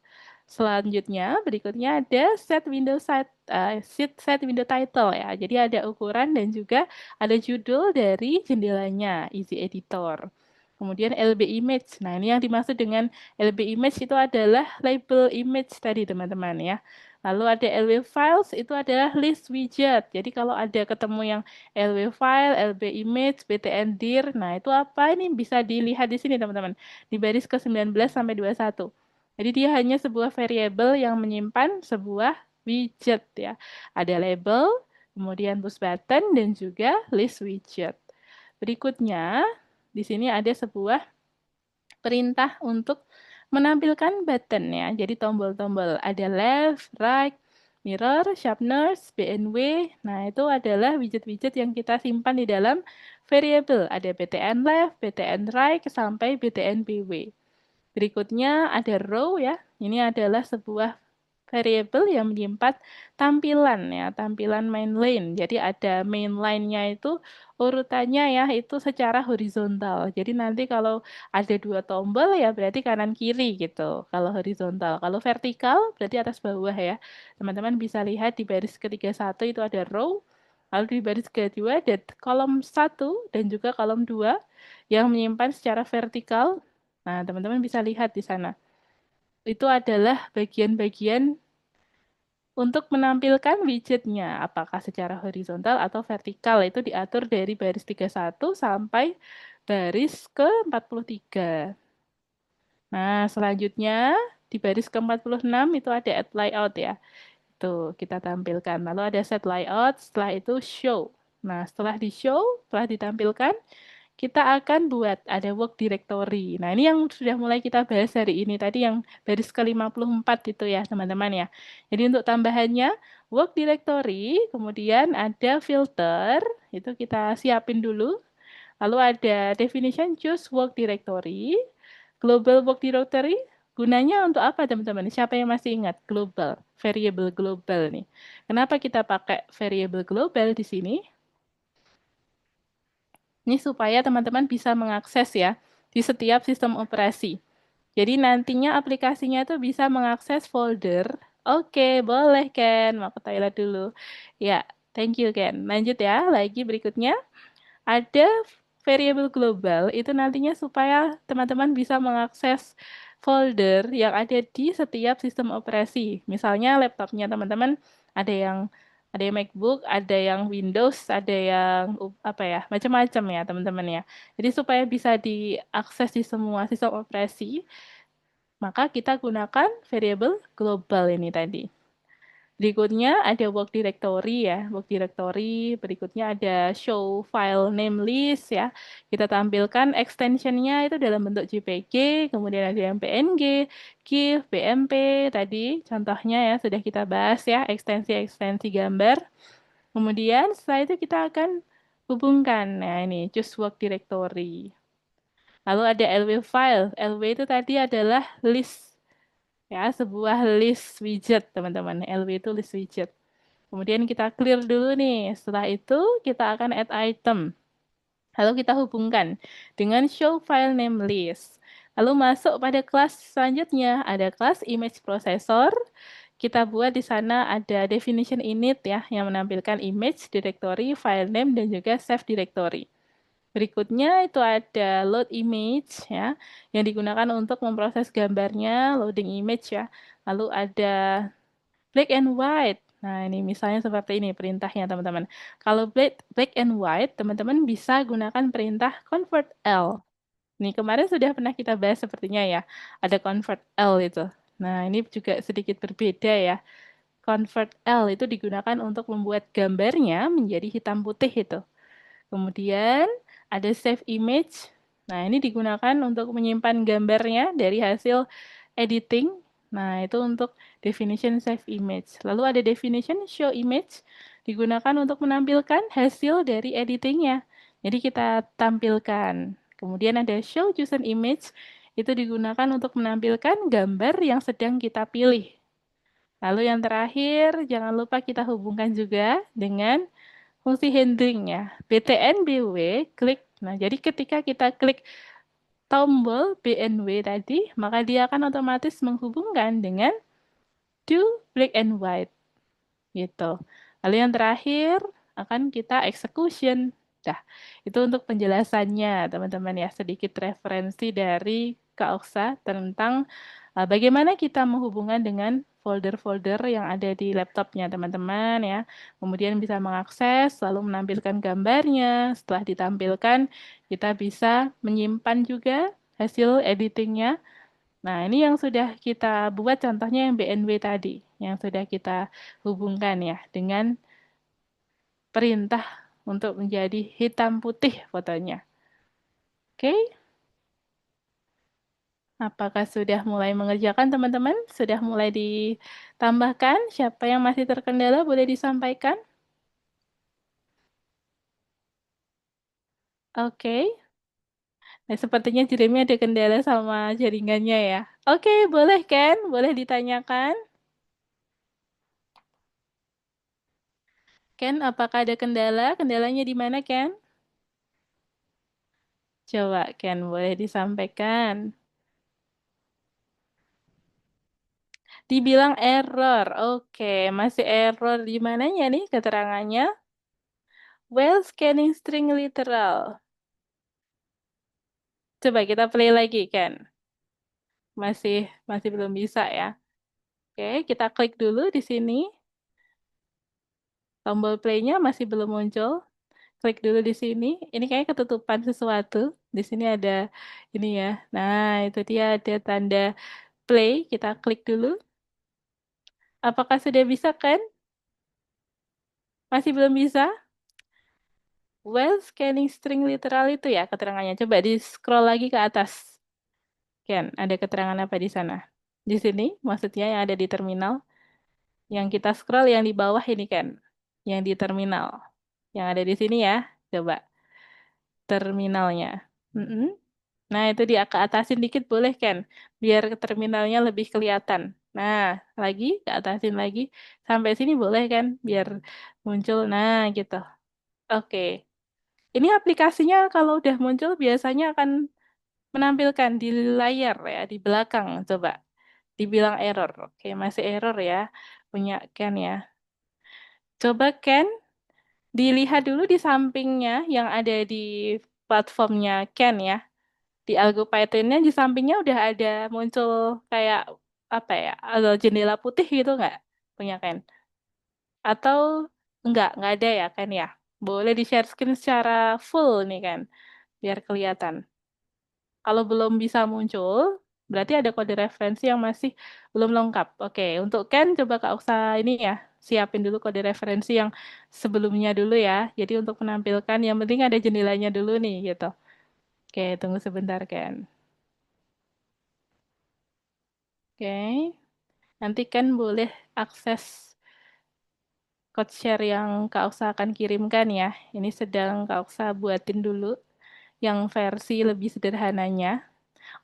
Selanjutnya, berikutnya ada set window title ya. Jadi ada ukuran dan juga ada judul dari jendelanya, easy editor. Kemudian LB image. Nah, ini yang dimaksud dengan LB image itu adalah label image tadi, teman-teman ya. Lalu ada LW files, itu adalah list widget. Jadi kalau ada ketemu yang LW file, LB image, btn dir, nah itu apa? Ini bisa dilihat di sini, teman-teman. Di baris ke-19 sampai 21. Jadi dia hanya sebuah variabel yang menyimpan sebuah widget ya. Ada label, kemudian push button, dan juga list widget. Berikutnya, di sini ada sebuah perintah untuk menampilkan button ya. Jadi tombol-tombol ada left, right, mirror, sharpness, BNW. Nah, itu adalah widget-widget yang kita simpan di dalam variabel. Ada btn left, btn right, sampai btn bw. Berikutnya ada row ya. Ini adalah sebuah variabel yang menyimpan tampilan ya, tampilan main line. Jadi ada main line-nya itu urutannya ya itu secara horizontal. Jadi nanti kalau ada 2 tombol ya berarti kanan kiri gitu. Kalau horizontal, kalau vertikal berarti atas bawah ya. Teman-teman bisa lihat di baris ke-31 itu ada row. Lalu di baris kedua ada kolom 1 dan juga kolom 2 yang menyimpan secara vertikal. Nah, teman-teman bisa lihat di sana. Itu adalah bagian-bagian untuk menampilkan widgetnya, apakah secara horizontal atau vertikal, itu diatur dari baris 31 sampai baris ke-43. Nah, selanjutnya di baris ke-46 itu ada add layout ya. Itu kita tampilkan. Lalu ada set layout, setelah itu show. Nah, setelah di show, setelah ditampilkan, kita akan buat ada work directory. Nah, ini yang sudah mulai kita bahas hari ini. Tadi yang baris ke-54 itu ya, teman-teman ya. Jadi untuk tambahannya, work directory, kemudian ada filter, itu kita siapin dulu. Lalu ada definition choose work directory, global work directory, gunanya untuk apa teman-teman? Siapa yang masih ingat? Global, variable global nih. Kenapa kita pakai variable global di sini? Ini supaya teman-teman bisa mengakses ya di setiap sistem operasi. Jadi nantinya aplikasinya itu bisa mengakses folder. Oke, boleh Ken. Mau ke toilet dulu. Ya, thank you Ken. Lanjut ya, lagi berikutnya. Ada variable global, itu nantinya supaya teman-teman bisa mengakses folder yang ada di setiap sistem operasi. Misalnya laptopnya teman-teman ada yang MacBook, ada yang Windows, ada yang apa ya, macam-macam ya teman-teman ya. Jadi supaya bisa diakses di semua sistem operasi, maka kita gunakan variable global ini tadi. Berikutnya ada work directory ya, work directory. Berikutnya ada show file name list ya. Kita tampilkan extensionnya itu dalam bentuk JPG, kemudian ada yang PNG, GIF, BMP tadi contohnya ya sudah kita bahas ya, ekstensi-ekstensi gambar. Kemudian setelah itu kita akan hubungkan. Nah ini choose work directory. Lalu ada LW file. LW itu tadi adalah list ya, sebuah list widget teman-teman. LW itu list widget. Kemudian kita clear dulu nih. Setelah itu kita akan add item. Lalu kita hubungkan dengan show file name list. Lalu masuk pada kelas selanjutnya. Ada kelas image processor. Kita buat di sana ada definition init ya yang menampilkan image, directory, file name, dan juga save directory. Berikutnya itu ada load image ya yang digunakan untuk memproses gambarnya, loading image ya. Lalu ada black and white. Nah, ini misalnya seperti ini perintahnya, teman-teman. Kalau black and white, teman-teman bisa gunakan perintah convert L. Ini kemarin sudah pernah kita bahas sepertinya ya, ada convert L itu. Nah, ini juga sedikit berbeda ya. Convert L itu digunakan untuk membuat gambarnya menjadi hitam putih itu. Kemudian ada save image. Nah, ini digunakan untuk menyimpan gambarnya dari hasil editing. Nah, itu untuk definition save image. Lalu ada definition show image, digunakan untuk menampilkan hasil dari editingnya. Jadi kita tampilkan. Kemudian ada show chosen image, itu digunakan untuk menampilkan gambar yang sedang kita pilih. Lalu yang terakhir, jangan lupa kita hubungkan juga dengan fungsi handling ya. BTN BW klik. Nah, jadi ketika kita klik tombol BNW tadi, maka dia akan otomatis menghubungkan dengan do black and white gitu. Lalu yang terakhir akan kita execution. Nah, itu untuk penjelasannya, teman-teman ya, sedikit referensi dari Kak Oksa tentang bagaimana kita menghubungkan dengan folder-folder yang ada di laptopnya, teman-teman ya. Kemudian bisa mengakses, lalu menampilkan gambarnya. Setelah ditampilkan, kita bisa menyimpan juga hasil editingnya. Nah, ini yang sudah kita buat contohnya yang BNW tadi, yang sudah kita hubungkan ya dengan perintah untuk menjadi hitam putih fotonya. Oke, apakah sudah mulai mengerjakan teman-teman? Sudah mulai ditambahkan? Siapa yang masih terkendala boleh disampaikan? Oke, nah, sepertinya Jeremy ada kendala sama jaringannya ya. Oke, boleh kan? Boleh ditanyakan? Ken, apakah ada kendala? Kendalanya di mana, Ken? Coba, Ken, boleh disampaikan. Dibilang error. Oke, masih error di mananya nih keterangannya? Well, scanning string literal. Coba kita play lagi, kan? Masih masih belum bisa ya. Oke, kita klik dulu di sini. Tombol play-nya masih belum muncul. Klik dulu di sini. Ini kayak ketutupan sesuatu. Di sini ada ini ya. Nah, itu dia ada tanda play. Kita klik dulu. Apakah sudah bisa, kan? Masih belum bisa? Well, scanning string literal itu ya keterangannya. Coba di scroll lagi ke atas. Ken, ada keterangan apa di sana? Di sini, maksudnya yang ada di terminal. Yang kita scroll yang di bawah ini kan. Yang di terminal. Yang ada di sini ya. Coba terminalnya. Mm-mm. Nah, itu di ke atasin dikit boleh kan? Biar ke terminalnya lebih kelihatan. Nah, lagi ke atasin lagi. Sampai sini boleh kan? Biar muncul. Nah, gitu. Oke. Ini aplikasinya kalau udah muncul biasanya akan menampilkan di layar ya, di belakang. Coba dibilang error. Oke, masih error ya. Punya Ken ya. Coba Ken, dilihat dulu di sampingnya yang ada di platformnya Ken ya. Di Algo Python-nya di sampingnya udah ada muncul kayak apa ya, ada jendela putih gitu nggak? Punya Ken? Atau nggak ada ya Ken ya? Boleh di-share screen secara full nih kan, biar kelihatan. Kalau belum bisa muncul, berarti ada kode referensi yang masih belum lengkap. Oke, untuk Ken coba Kak Oksa ini ya, siapin dulu kode referensi yang sebelumnya dulu ya. Jadi untuk menampilkan yang penting ada jendelanya dulu nih gitu. Oke, tunggu sebentar Ken. Oke, nanti Ken boleh akses code share yang Kak Oksa akan kirimkan ya. Ini sedang Kak Oksa buatin dulu yang versi lebih sederhananya.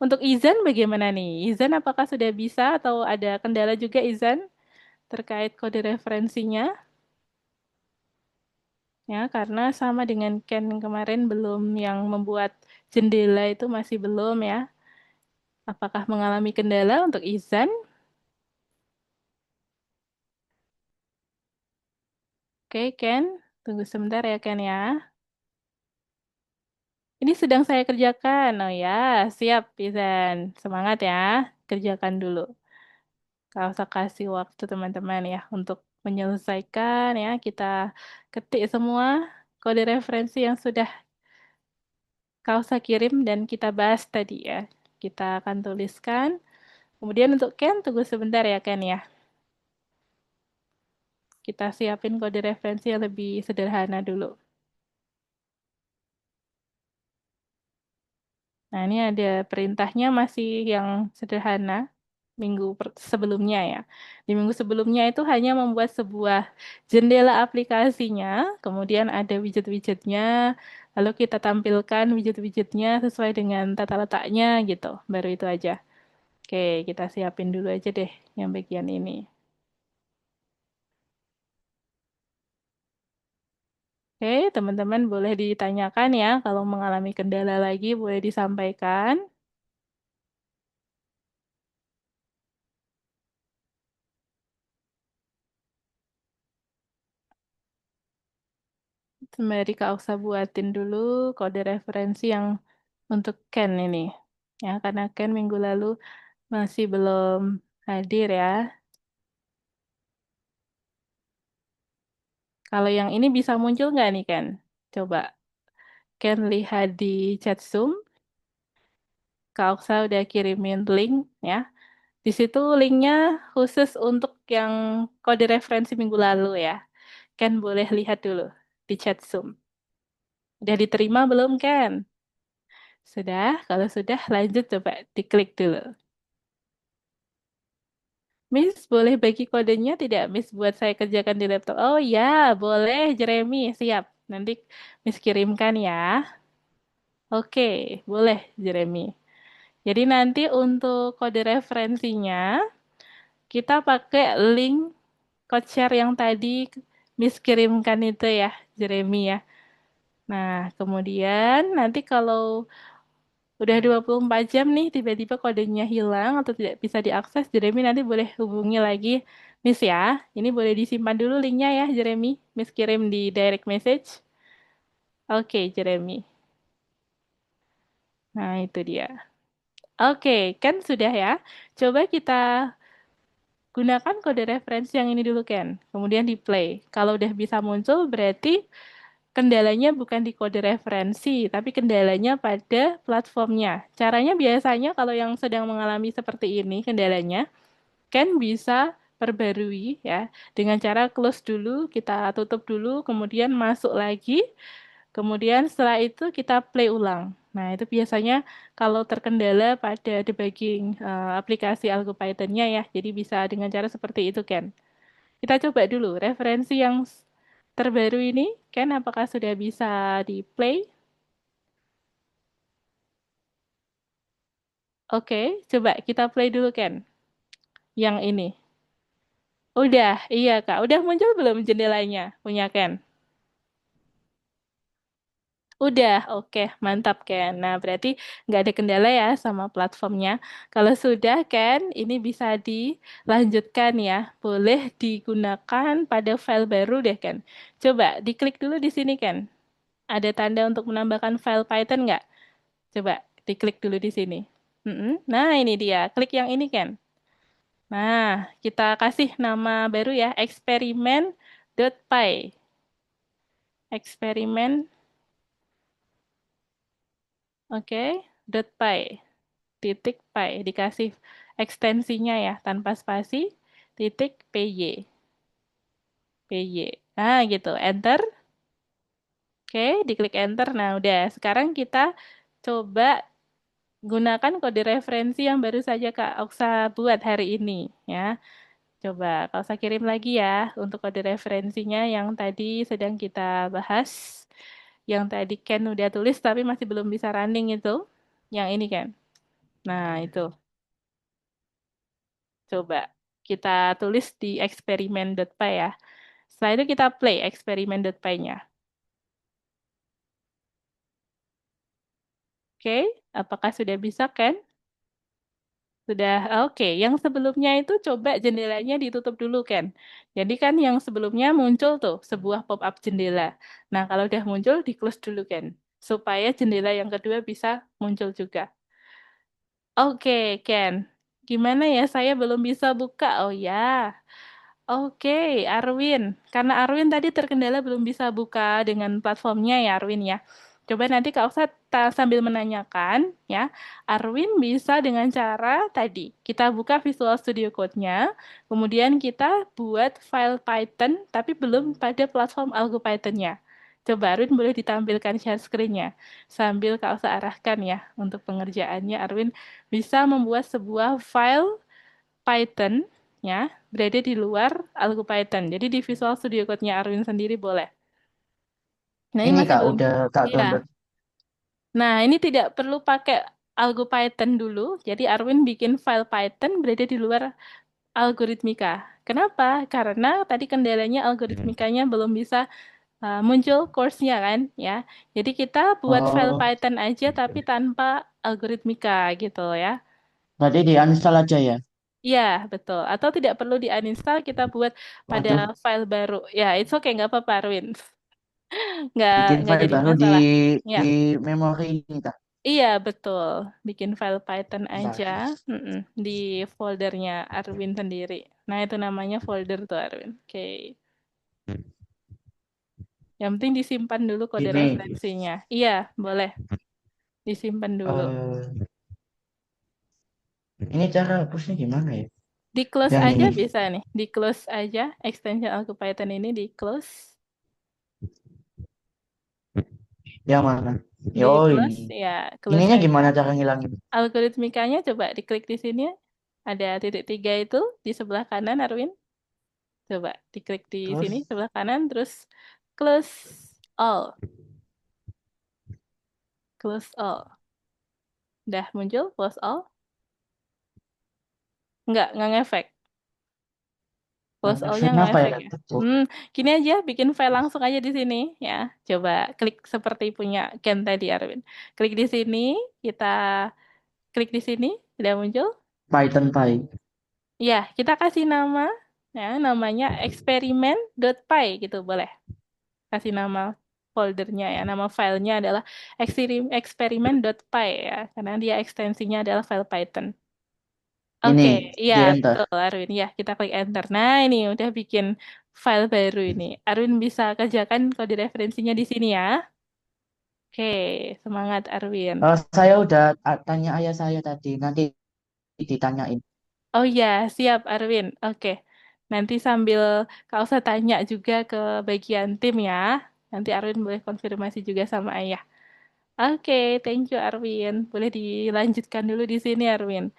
Untuk Izan bagaimana nih? Izan apakah sudah bisa atau ada kendala juga Izan terkait kode referensinya? Ya, karena sama dengan Ken kemarin belum yang membuat jendela itu masih belum ya. Apakah mengalami kendala untuk Izan? Oke, Ken. Tunggu sebentar ya, Ken ya. Ini sedang saya kerjakan. Oh ya, siap Izan. Semangat ya. Kerjakan dulu. Gak usah kasih waktu teman-teman ya untuk menyelesaikan ya. Kita ketik semua kode referensi yang sudah kau usah kirim dan kita bahas tadi ya. Kita akan tuliskan. Kemudian untuk Ken, tunggu sebentar ya Ken ya. Kita siapin kode referensi yang lebih sederhana dulu. Nah, ini ada perintahnya masih yang sederhana sebelumnya ya. Di minggu sebelumnya itu hanya membuat sebuah jendela aplikasinya, kemudian ada widget-widgetnya, lalu kita tampilkan widget-widgetnya sesuai dengan tata letaknya gitu. Baru itu aja. Oke, kita siapin dulu aja deh yang bagian ini. Oke, teman-teman boleh ditanyakan ya, kalau mengalami kendala lagi boleh disampaikan. Sembari Kak Oksa buatin dulu kode referensi yang untuk Ken ini. Ya, karena Ken minggu lalu masih belum hadir ya. Kalau yang ini bisa muncul nggak nih Ken? Coba Ken lihat di chat Zoom. Kak Oksa udah kirimin link ya. Di situ linknya khusus untuk yang kode referensi minggu lalu ya. Ken boleh lihat dulu di chat Zoom. Udah diterima belum Ken? Sudah? Kalau sudah lanjut coba diklik dulu. Miss, boleh bagi kodenya tidak, Miss, buat saya kerjakan di laptop? Oh ya, boleh, Jeremy, siap. Nanti Miss kirimkan ya. Oke, boleh, Jeremy. Jadi nanti untuk kode referensinya, kita pakai link code share yang tadi Miss kirimkan itu ya, Jeremy ya. Nah, kemudian nanti kalau udah 24 jam nih, tiba-tiba kodenya hilang atau tidak bisa diakses, Jeremy nanti boleh hubungi lagi Miss ya. Ini boleh disimpan dulu linknya ya, Jeremy. Miss kirim di direct message. Oke, Jeremy. Nah, itu dia. Oke, kan sudah ya. Coba kita gunakan kode referensi yang ini dulu, Ken. Kemudian di play. Kalau udah bisa muncul, berarti kendalanya bukan di kode referensi, tapi kendalanya pada platformnya. Caranya biasanya kalau yang sedang mengalami seperti ini kendalanya, kan bisa perbarui ya dengan cara close dulu, kita tutup dulu, kemudian masuk lagi, kemudian setelah itu kita play ulang. Nah, itu biasanya kalau terkendala pada debugging aplikasi AlgoPython-nya ya. Jadi bisa dengan cara seperti itu, Ken. Kita coba dulu referensi yang terbaru ini, Ken, apakah sudah bisa di-play? Oke, coba kita play dulu, Ken. Yang ini. Udah, iya Kak. Udah muncul belum jendelanya? Punya Ken? Udah, oke, mantap Ken. Nah, berarti nggak ada kendala ya sama platformnya. Kalau sudah Ken, ini bisa dilanjutkan ya. Boleh digunakan pada file baru deh Ken. Coba diklik dulu di sini Ken. Ada tanda untuk menambahkan file Python nggak? Coba diklik dulu di sini. Nah, ini dia. Klik yang ini Ken. Nah, kita kasih nama baru ya, eksperimen.py. Eksperimen, oke, .py. Titik py dikasih ekstensinya ya tanpa spasi titik py. Nah gitu, enter. Oke, diklik enter. Nah udah, sekarang kita coba gunakan kode referensi yang baru saja Kak Oksa buat hari ini ya. Coba Kak Oksa kirim lagi ya untuk kode referensinya yang tadi sedang kita bahas. Yang tadi Ken udah tulis tapi masih belum bisa running itu. Yang ini Ken. Nah itu. Coba kita tulis di eksperimen.py ya. Setelah itu kita play eksperimen.py-nya. Oke, apakah sudah bisa kan? Sudah, oke. Yang sebelumnya itu coba jendelanya ditutup dulu kan. Jadi kan yang sebelumnya muncul tuh sebuah pop-up jendela. Nah, kalau udah muncul di close dulu kan. Supaya jendela yang kedua bisa muncul juga. Oke, Ken. Gimana ya? Saya belum bisa buka. Oh ya. Oke, Arwin. Karena Arwin tadi terkendala belum bisa buka dengan platformnya ya, Arwin ya. Coba nanti Kak Ustad sambil menanyakan ya. Arwin bisa dengan cara tadi. Kita buka Visual Studio Code-nya, kemudian kita buat file Python, tapi belum pada platform Algo Python-nya. Coba Arwin boleh ditampilkan share screen-nya. Sambil Kak Ustad arahkan ya untuk pengerjaannya. Arwin bisa membuat sebuah file Python ya berada di luar Algo Python. Jadi di Visual Studio Code-nya Arwin sendiri boleh. Nah, ini Ini masih Kak, belum. udah tak Iya. download. Nah, ini tidak perlu pakai Algo Python dulu. Jadi Arwin bikin file Python berada di luar algoritmika. Kenapa? Karena tadi kendalanya algoritmikanya belum bisa muncul course-nya kan, ya. Jadi kita buat file Oh, Python aja tapi tanpa algoritmika gitu ya. berarti di uninstall aja ya? Iya, betul. Atau tidak perlu di-uninstall, kita buat pada Waduh, file baru. Ya, it's okay, nggak apa-apa, Arwin. Nggak, bikin nggak file jadi baru di masalah. Ya, memori ini tak? iya, betul. Bikin file Python aja Bentar. di foldernya Arwin sendiri. Nah, itu namanya folder tuh, Arwin. Oke. Yang penting disimpan dulu kode Ini, referensinya. Iya, boleh. Disimpan dulu. eh, ini cara hapusnya gimana ya? Di close Yang aja ini, bisa nih. Di close aja. Extension AlgoPython ini di close. yang mana? Di Oh close, ini. ya close Ininya aja. gimana cara ngilangin? Algoritmikanya coba diklik di sini. Ada titik tiga itu di sebelah kanan, Arwin. Coba diklik di Terus sini sebelah kanan, terus close all. Close all. Udah muncul close all? Nggak ngefek. yang Close all-nya efek nggak apa ya? efek ya. Laptopku? Gini aja, bikin file langsung aja di sini ya. Coba klik seperti punya Ken tadi, Arwin. Klik di sini, kita klik di sini, udah muncul. Python Py. Ya, kita kasih nama, ya, namanya eksperimen.py gitu, boleh. Kasih nama foldernya ya, nama filenya adalah eksperimen.py ya, karena dia ekstensinya adalah file Python. Ini Oke, iya di enter. betul Arwin. Ya, kita klik enter. Nah, ini udah bikin file baru ini. Arwin bisa kerjakan kode referensinya di sini ya. Oke, semangat Arwin. Saya udah tanya ayah saya tadi. Nanti ditanyain. Oh iya, siap Arwin. Oke. Nanti sambil Kak usah tanya juga ke bagian tim ya. Nanti Arwin boleh konfirmasi juga sama ayah. Oke, thank you Arwin. Boleh dilanjutkan dulu di sini Arwin.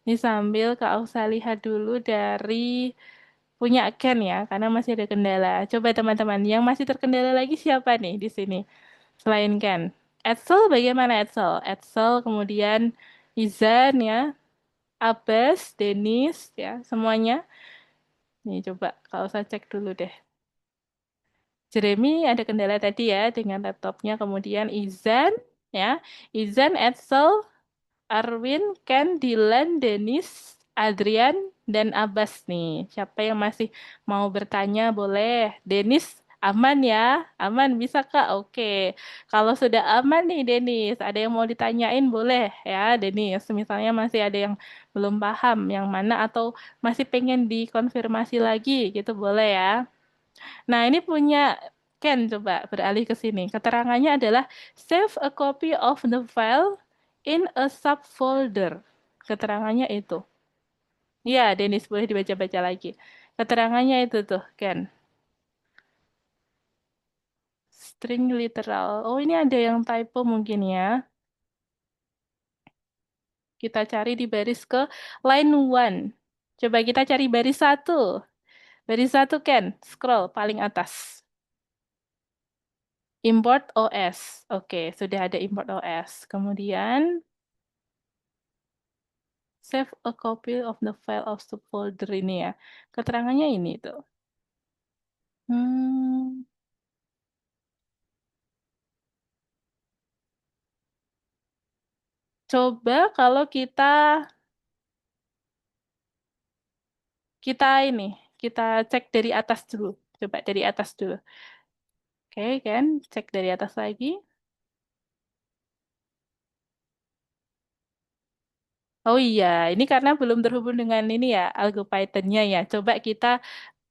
Ini sambil Kak usah lihat dulu dari punya Ken ya, karena masih ada kendala. Coba teman-teman, yang masih terkendala lagi siapa nih di sini? Selain Ken. Edsel bagaimana Edsel? Edsel kemudian Izan ya, Abbas, Denis ya, semuanya. Nih coba kalau saya cek dulu deh. Jeremy ada kendala tadi ya dengan laptopnya, kemudian Izan ya, Izan, Edsel, Arwin, Ken, Dylan, Dennis, Adrian, dan Abbas nih. Siapa yang masih mau bertanya boleh. Dennis aman ya? Aman bisa Kak? Oke. Kalau sudah aman nih Dennis, ada yang mau ditanyain boleh ya Dennis. Misalnya masih ada yang belum paham yang mana atau masih pengen dikonfirmasi lagi gitu boleh ya. Nah, ini punya Ken coba beralih ke sini. Keterangannya adalah save a copy of the file in a subfolder. Keterangannya itu. Ya, Dennis boleh dibaca-baca lagi. Keterangannya itu tuh, Ken. String literal. Oh, ini ada yang typo mungkin ya. Kita cari di baris ke line one. Coba kita cari baris satu. Baris satu, Ken. Scroll paling atas. Import OS. Oke, sudah ada import OS. Kemudian save a copy of the file of subfolder ini ya. Keterangannya ini tuh. Hmm, coba kalau kita ini, kita cek dari atas dulu. Coba dari atas dulu. Oke, kan? Cek dari atas lagi. Oh iya, ini karena belum terhubung dengan ini ya, algo Python-nya ya. Coba kita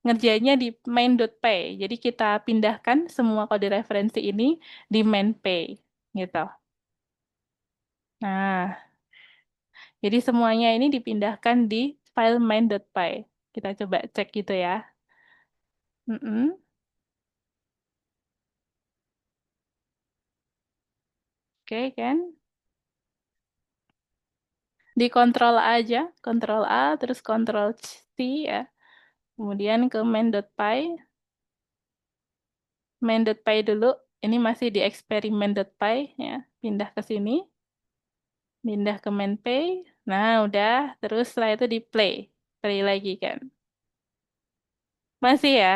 ngerjainnya di main.py. Jadi kita pindahkan semua kode referensi ini di main.py gitu. Nah, jadi semuanya ini dipindahkan di file main.py. Kita coba cek gitu ya. Mm-mm. Oke kan? Di Ctrl A aja, Ctrl A, terus Ctrl C ya. Kemudian ke main.py, main.py dulu. Ini masih di eksperimen.py ya. Pindah ke sini, pindah ke main.py. Nah, udah. Terus setelah itu di play. Play lagi kan. Masih ya.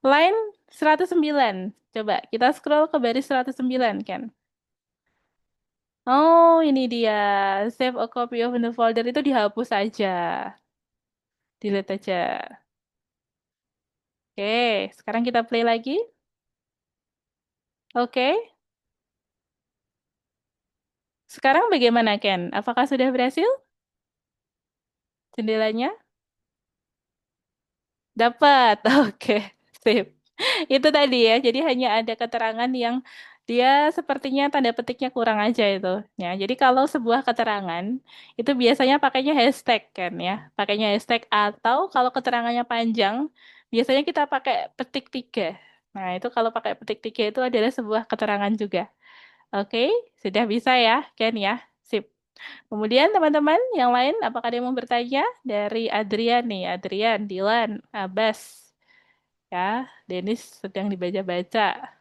Line 109. Coba kita scroll ke baris 109 kan. Oh, ini dia. Save a copy of the folder itu dihapus aja. Delete aja. Oke, sekarang kita play lagi. Oke, sekarang bagaimana Ken? Apakah sudah berhasil jendelanya? Dapat. Oke, sip. Itu tadi ya. Jadi hanya ada keterangan yang dia sepertinya tanda petiknya kurang aja itu. Ya, jadi kalau sebuah keterangan itu biasanya pakainya hashtag kan ya. Pakainya hashtag atau kalau keterangannya panjang, biasanya kita pakai petik 3. Nah, itu kalau pakai petik 3 itu adalah sebuah keterangan juga. Oke, sudah bisa ya, Ken ya. Sip. Kemudian teman-teman yang lain, apakah ada yang mau bertanya? Dari Adrian nih, Adrian, Dilan, Abbas, ya, Denis sedang dibaca-baca.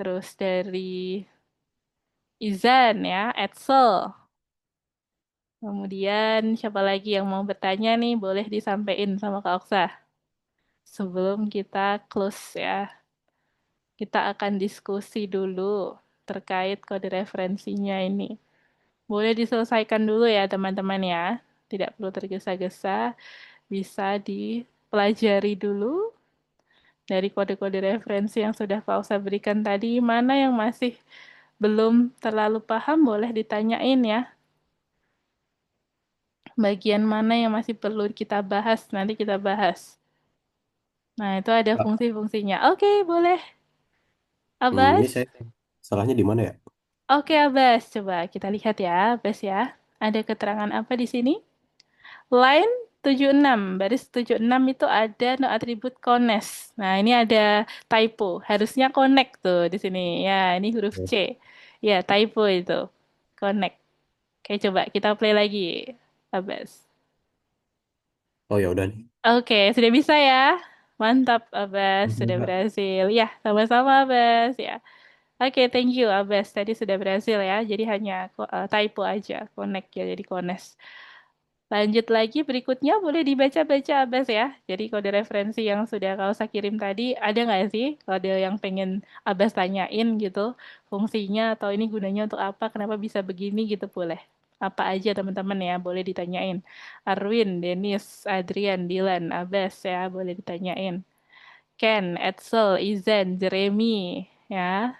Terus dari Izan ya, Edsel. Kemudian siapa lagi yang mau bertanya nih, boleh disampaikan sama Kak Oksa. Sebelum kita close ya, kita akan diskusi dulu terkait kode referensinya ini. Boleh diselesaikan dulu ya teman-teman ya. Tidak perlu tergesa-gesa, bisa dipelajari dulu dari kode-kode referensi yang sudah Kak Osa berikan tadi, mana yang masih belum terlalu paham, boleh ditanyain ya. Bagian mana yang masih perlu kita bahas, nanti kita bahas. Nah, itu ada Kak, fungsi-fungsinya. Oke, boleh. ini Abbas? saya salahnya di mana ya? Oke, Abbas. Coba kita lihat ya, Abbas ya. Ada keterangan apa di sini? Line 76, baris 76 itu ada no atribut connect. Nah, ini ada typo. Harusnya connect tuh di sini. Ya, ini huruf C. Ya, typo itu. Connect. Oke, coba kita play lagi. Abbas. Oh ya udah nih. Oke, sudah bisa ya. Mantap, Abbas. Mhm, Sudah Kak. berhasil. Ya, sama-sama, Abbas. Ya. Oke, thank you, Abbas. Tadi sudah berhasil ya. Jadi hanya typo aja. Connect ya, jadi connect. Lanjut lagi berikutnya boleh dibaca-baca Abbas ya. Jadi kode referensi yang sudah kau kirim tadi ada nggak sih kode yang pengen Abbas tanyain gitu fungsinya atau ini gunanya untuk apa, kenapa bisa begini gitu boleh. Apa aja teman-teman ya boleh ditanyain. Arwin, Denis, Adrian, Dilan, Abbas ya boleh ditanyain. Ken, Edsel, Izan, Jeremy ya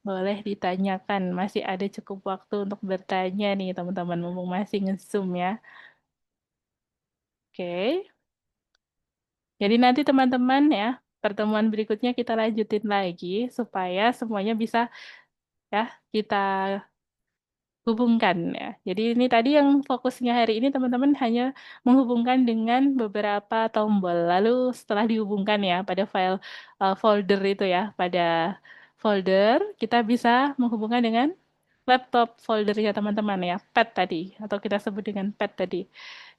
boleh ditanyakan. Masih ada cukup waktu untuk bertanya nih teman-teman mumpung masih nge-zoom ya. Oke. Jadi nanti teman-teman ya, pertemuan berikutnya kita lanjutin lagi supaya semuanya bisa ya kita hubungkan ya. Jadi ini tadi yang fokusnya hari ini teman-teman hanya menghubungkan dengan beberapa tombol. Lalu setelah dihubungkan ya pada file folder itu ya, pada folder kita bisa menghubungkan dengan laptop foldernya teman-teman ya, pad tadi atau kita sebut dengan pad tadi.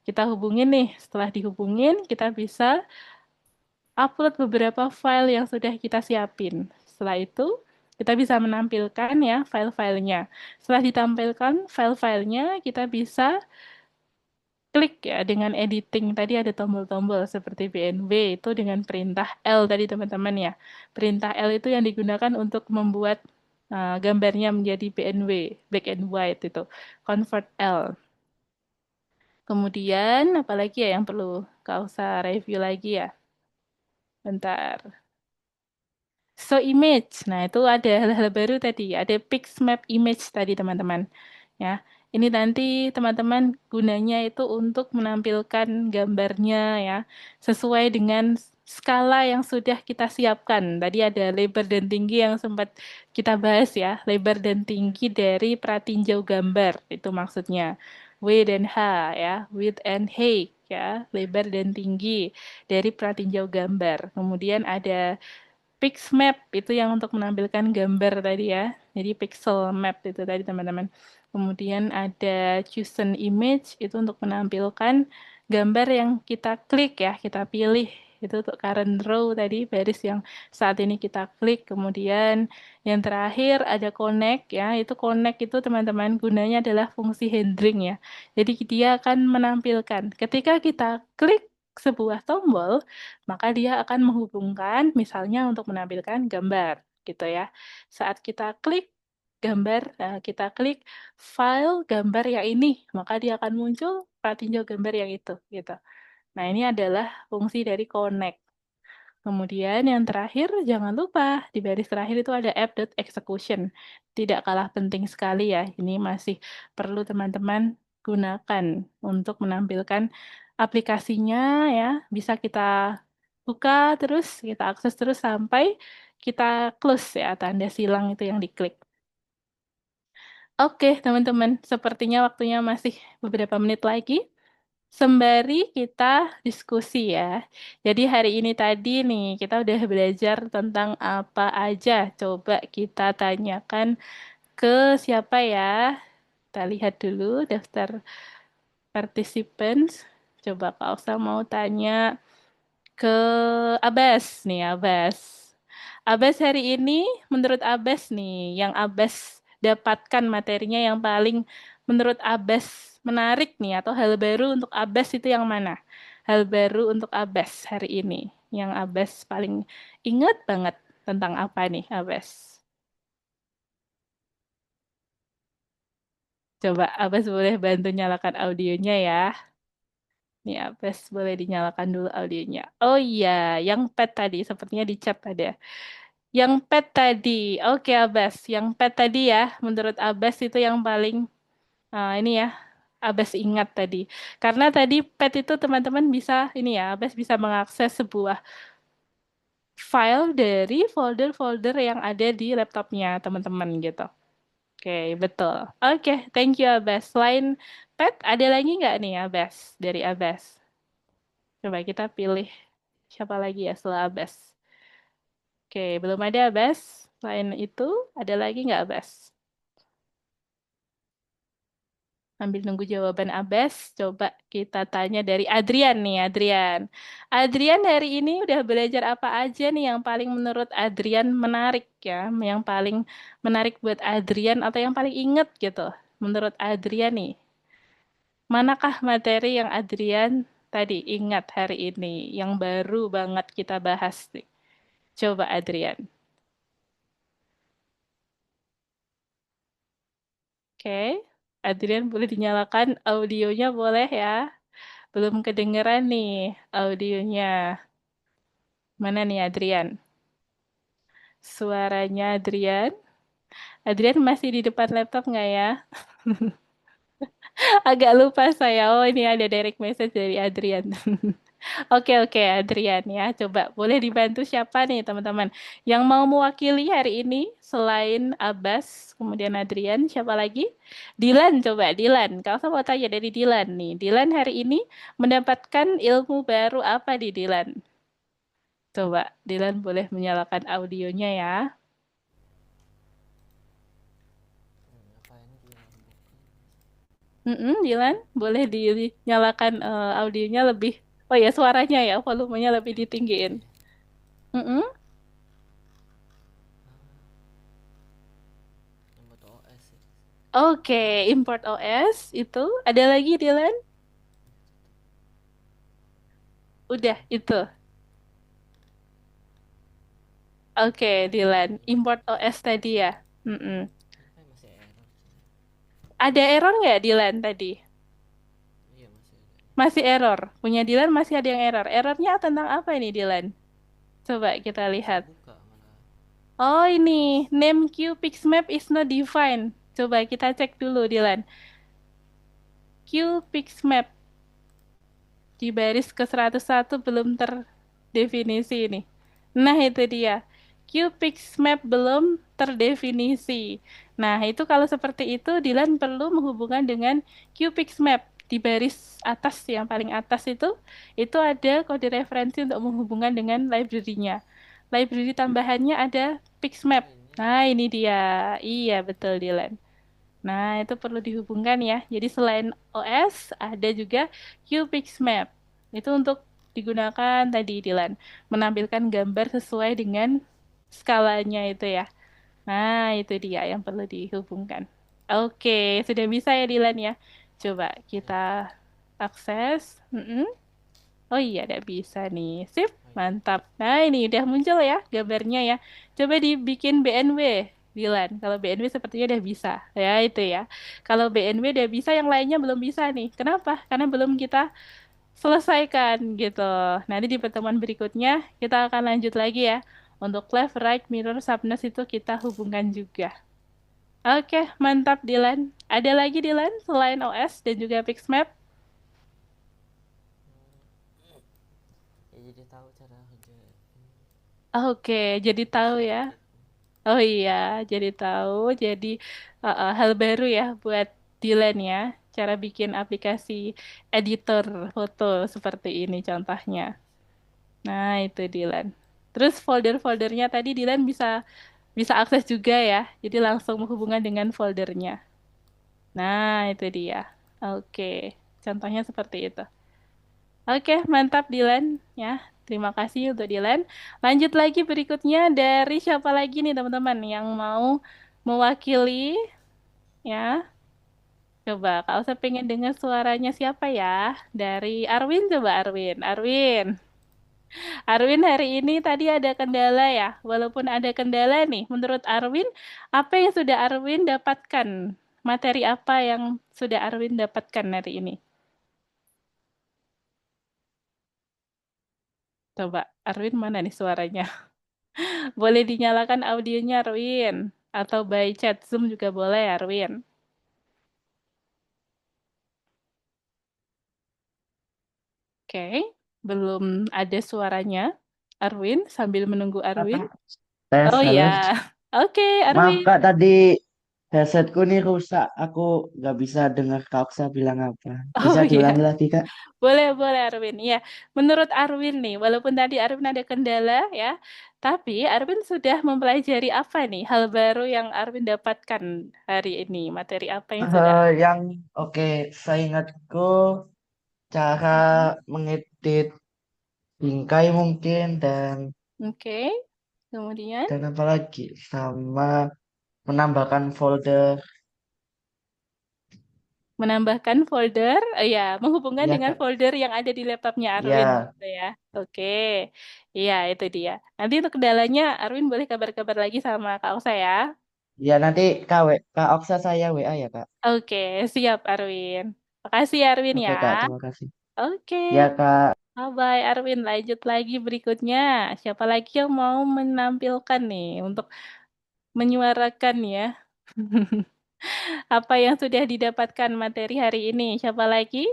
Kita hubungin nih, setelah dihubungin kita bisa upload beberapa file yang sudah kita siapin. Setelah itu, kita bisa menampilkan ya file-filenya. Setelah ditampilkan file-filenya, kita bisa klik ya dengan editing. Tadi ada tombol-tombol seperti BNB itu dengan perintah L tadi teman-teman ya. Perintah L itu yang digunakan untuk membuat gambarnya menjadi BNW, black and white itu. Convert L. Kemudian, apalagi ya yang perlu kau usah review lagi ya. Bentar. So image. Nah, itu ada hal-hal baru tadi. Ada Pixmap image tadi, teman-teman. Ya. Ini nanti teman-teman gunanya itu untuk menampilkan gambarnya ya, sesuai dengan skala yang sudah kita siapkan. Tadi ada lebar dan tinggi yang sempat kita bahas ya, lebar dan tinggi dari pratinjau gambar, itu maksudnya. Width and height ya, width and height ya, lebar dan tinggi dari pratinjau gambar. Kemudian ada Pixmap itu yang untuk menampilkan gambar tadi ya. Jadi pixel map itu tadi teman-teman. Kemudian ada chosen image itu untuk menampilkan gambar yang kita klik ya, kita pilih. Itu untuk current row tadi, baris yang saat ini kita klik. Kemudian yang terakhir ada connect ya. Itu connect itu teman-teman gunanya adalah fungsi handling ya. Jadi dia akan menampilkan ketika kita klik sebuah tombol, maka dia akan menghubungkan misalnya untuk menampilkan gambar gitu ya. Saat kita klik gambar, kita klik file gambar yang ini, maka dia akan muncul tinjau gambar yang itu gitu. Nah, ini adalah fungsi dari connect. Kemudian yang terakhir, jangan lupa di baris terakhir itu ada app.execution. Tidak kalah penting sekali ya, ini masih perlu teman-teman gunakan untuk menampilkan aplikasinya ya. Bisa kita buka terus, kita akses terus sampai kita close ya, tanda silang itu yang diklik. Oke teman-teman, sepertinya waktunya masih beberapa menit lagi. Sembari kita diskusi ya. Jadi hari ini tadi nih kita udah belajar tentang apa aja. Coba kita tanyakan ke siapa ya. Kita lihat dulu daftar participants. Coba Kak Osa mau tanya ke Abbas nih, Abbas. Abbas hari ini menurut Abbas nih, yang Abbas dapatkan materinya yang paling menurut Abbas menarik nih atau hal baru untuk Abbas itu yang mana? Hal baru untuk Abbas hari ini yang Abbas paling ingat banget tentang apa nih Abbas? Coba Abbas boleh bantu nyalakan audionya ya. Nih Abbas boleh dinyalakan dulu audionya. Oh iya, yang pet tadi sepertinya di chat ada. Yang pet tadi, oke Abbas, yang pet tadi ya, menurut Abbas itu yang paling ini ya, Abbas ingat tadi. Karena tadi pet itu teman-teman bisa ini ya, Abbas bisa mengakses sebuah file dari folder-folder yang ada di laptopnya teman-teman gitu. Oke, betul. Oke, thank you Abbas. Selain pet, ada lagi nggak nih Abbas dari Abbas? Coba kita pilih siapa lagi ya setelah Abbas. Oke, belum ada Abbas. Selain itu, ada lagi nggak Abbas? Sambil nunggu jawaban Abbas, coba kita tanya dari Adrian nih, Adrian. Adrian hari ini udah belajar apa aja nih yang paling menurut Adrian menarik ya, yang paling menarik buat Adrian atau yang paling inget gitu, menurut Adrian nih. Manakah materi yang Adrian tadi ingat hari ini, yang baru banget kita bahas nih? Coba Adrian. Oke, Adrian boleh dinyalakan audionya boleh ya? Belum kedengeran nih audionya. Mana nih Adrian? Suaranya Adrian? Adrian masih di depan laptop nggak ya? Agak lupa saya. Oh ini ada direct message dari Adrian. Oke oke Adrian ya. Coba boleh dibantu siapa nih teman-teman? Yang mau mewakili hari ini selain Abbas, kemudian Adrian, siapa lagi? Dilan coba Dilan. Kalau saya mau tanya dari Dilan nih. Dilan hari ini mendapatkan ilmu baru apa di Dilan? Coba Dilan boleh menyalakan audionya ya. Apa ini belum buka. Dilan boleh dinyalakan audionya lebih. Oh ya suaranya ya volumenya lebih ditinggiin. Mm-mm. Yang buat OS sih. Oke, import OS itu ada lagi Dilan? Udah itu. Oke, Dilan, import OS tadi ya. Mm-mm. Ini kan masih error. Ada error nggak Dilan tadi? Iya masih ada. Masih error. Punya Dilan masih ada yang error. Errornya tentang apa ini Dilan? Coba kita lihat. Buka malah. Oh ini, name queue pixmap is not defined. Coba kita cek dulu Dilan. QPixMap di baris ke-101 belum terdefinisi ini. Nah, itu dia. QPixMap belum terdefinisi. Nah, itu kalau seperti itu, Dilan perlu menghubungkan dengan QPixMap. Di baris atas, yang paling atas itu ada kode referensi untuk menghubungkan dengan library-nya. Library tambahannya ada Pixmap. Ini Nah, ini dia. Iya, betul, Dilan. Nah, itu perlu dihubungkan ya. Jadi selain OS, ada juga QPixMap. Itu untuk digunakan tadi, Dilan. Menampilkan gambar sesuai dengan skalanya itu ya. Nah, itu dia yang perlu dihubungkan. Oke, sudah bisa ya, Dilan ya. Coba ya. kita akses. Oh iya, udah bisa nih. Sip, Oh iya. mantap. Nah, ini udah muncul ya gambarnya ya. Coba dibikin BNW, Dilan. Kalau BNW sepertinya udah bisa. Ya, itu ya. Kalau BNW udah bisa, yang lainnya belum bisa nih. Kenapa? Karena belum kita selesaikan gitu. Nanti di pertemuan berikutnya kita akan lanjut lagi ya. Untuk left, right, mirror, subnest itu kita hubungkan juga. Oke, mantap Dilan. Ada lagi Dilan selain OS dan juga Pixmap? Ya jadi tahu cara kerja ini, Oke, jadi tahu bisa ya. edit. Oh iya, jadi tahu. Jadi hal baru ya buat Dilan ya. Cara bikin aplikasi editor foto seperti ini contohnya. Nah, itu Dilan. Terus folder-foldernya tadi Dilan bisa bisa akses juga ya. Jadi langsung menghubungkan dengan foldernya. Nah, itu dia. Oke, contohnya seperti itu. Oke, mantap Dilan ya. Terima kasih untuk Dilan. Lanjut lagi berikutnya dari siapa lagi nih teman-teman yang mau mewakili ya. Coba kalau saya pengen dengar suaranya siapa ya? Dari Arwin coba Arwin. Arwin. Arwin hari ini tadi ada kendala ya. Walaupun ada kendala nih, menurut Arwin apa yang sudah Arwin dapatkan? Materi apa yang sudah Arwin dapatkan hari ini? Coba Arwin mana nih suaranya? Boleh dinyalakan audionya, Arwin. Atau by chat Zoom juga boleh, Arwin. Oke, belum ada suaranya. Arwin, sambil menunggu Arwin. Kakak, tes, Oh halo. ya, oke, Maaf Arwin. Kak, tadi headsetku nih rusak. Aku nggak bisa dengar Kak Oksa bilang apa. Bisa Oh diulangi ya, lagi Kak? boleh, boleh Arwin. Ya, menurut Arwin nih, walaupun tadi Arwin ada kendala ya, tapi Arwin sudah mempelajari apa nih hal baru yang Arwin dapatkan hari ini? Materi apa yang sudah? Yang oke, saya ingatku cara Mhm. mengedit bingkai mungkin Oke, kemudian dan apa lagi sama menambahkan folder. menambahkan folder, ya, menghubungkan Ya dengan Kak, folder yang ada di laptopnya Arwin, ya gitu ya. Oke, iya itu dia. Nanti untuk kendalanya, Arwin boleh kabar-kabar lagi sama Kak Oksa ya. ya nanti Kak Oksa saya WA ya Kak. Oke, siap Arwin. Makasih Arwin Oke ya. Kak, terima kasih. Oke, Ya Kak. bye-bye Arwin. Lanjut lagi berikutnya. Siapa lagi yang mau menampilkan nih untuk menyuarakan ya apa yang sudah didapatkan materi hari ini? Siapa lagi?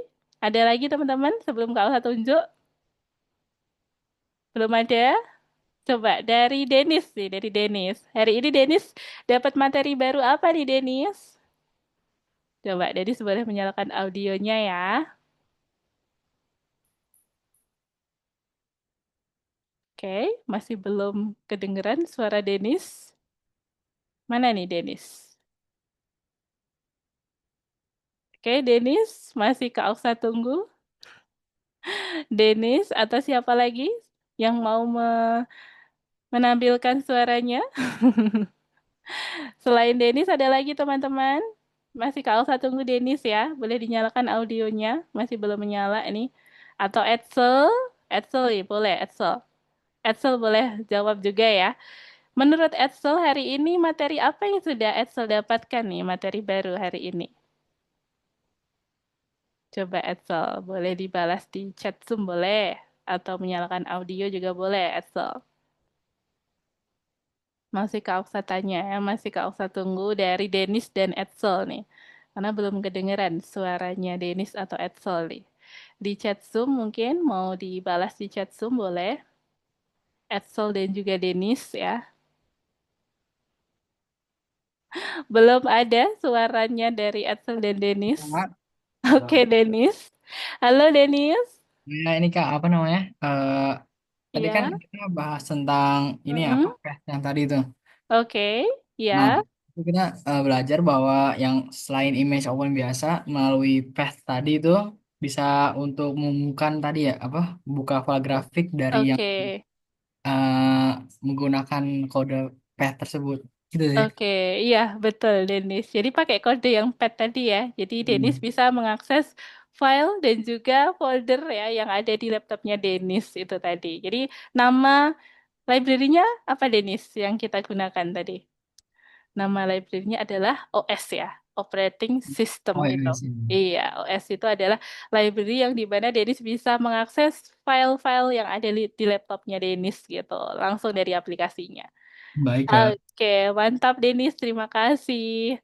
Ada lagi teman-teman sebelum Kak Oksa tunjuk? Belum ada? Coba dari Denis nih, dari Denis. Hari ini Denis dapat materi baru apa nih Denis? Coba Denis boleh menyalakan audionya ya. Oke, masih belum kedengeran suara Denis. Mana nih Denis? Oke, Denis masih Kak Oksa tunggu. Denis atau siapa lagi yang mau menampilkan suaranya? Selain Denis ada lagi teman-teman? Masih Kak Alsa tunggu Denis ya. Boleh dinyalakan audionya. Masih belum menyala ini. Atau Edsel. Edsel ya, boleh Edsel. Edsel boleh jawab juga ya. Menurut Edsel hari ini materi apa yang sudah Edsel dapatkan nih materi baru hari ini? Coba Edsel, boleh dibalas di chat Zoom boleh. Atau menyalakan audio juga boleh Edsel. Masih Kak Oksa tanya ya, masih Kak Oksa tunggu dari Denis dan Edsel nih. Karena belum kedengeran suaranya Denis atau Edsel nih. Di chat Zoom mungkin mau dibalas di chat Zoom boleh. Edsel dan juga Denis ya. Belum ada suaranya dari Edsel dan Denis. Kak, Oke, Denis. Halo, Denis. nah ini Kak, apa namanya? Tadi kan Ya. kita bahas tentang ini apa, Mm-mm. yang tadi itu. Oke, Nah, ya. itu kita belajar bahwa yang selain image open biasa melalui path tadi itu bisa untuk membuka tadi ya apa buka file grafik dari yang Oke. menggunakan kode path tersebut gitu sih. Oke, iya betul Denis. Jadi pakai kode yang pad tadi ya. Jadi Denis Hmm. bisa mengakses file dan juga folder ya yang ada di laptopnya Denis itu tadi. Jadi nama library-nya apa Denis yang kita gunakan tadi? Nama library-nya adalah OS ya, Operating System Oh itu. iya sih. Iya, OS itu adalah library yang di mana Denis bisa mengakses file-file yang ada di laptopnya Denis gitu, langsung dari aplikasinya. Baik Kak. Oke, mantap Denis, terima kasih.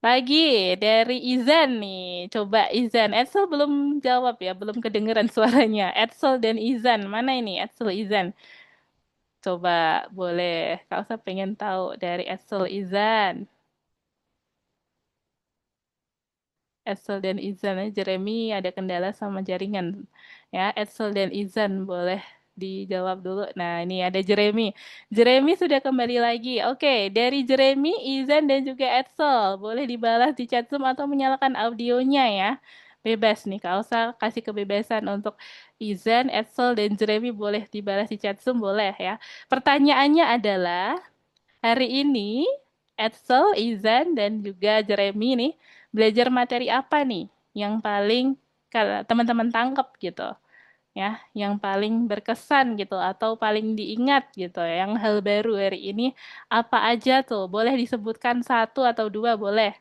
Lagi dari Izan nih, coba Izan. Edsel belum jawab ya, belum kedengeran suaranya. Edsel dan Izan, mana ini Edsel Izan? Coba boleh, Kak Usa pengen tahu dari Edsel Izan. Edsel dan Izan, Jeremy ada kendala sama jaringan. Ya, Edsel dan Izan boleh dijawab dulu. Nah, ini ada Jeremy. Jeremy sudah kembali lagi. Oke, dari Jeremy, Izan dan juga Edsel boleh dibalas di chat Zoom atau menyalakan audionya ya. Bebas nih, Kak Elsa kasih kebebasan untuk Izan, Edsel, dan Jeremy boleh dibalas di chat Zoom boleh ya. Pertanyaannya adalah hari ini Edsel, Izan, dan juga Jeremy nih belajar materi apa nih yang paling teman-teman tangkap gitu ya, yang paling berkesan gitu atau paling diingat gitu, yang hal baru hari ini apa aja tuh? Boleh disebutkan satu atau dua boleh.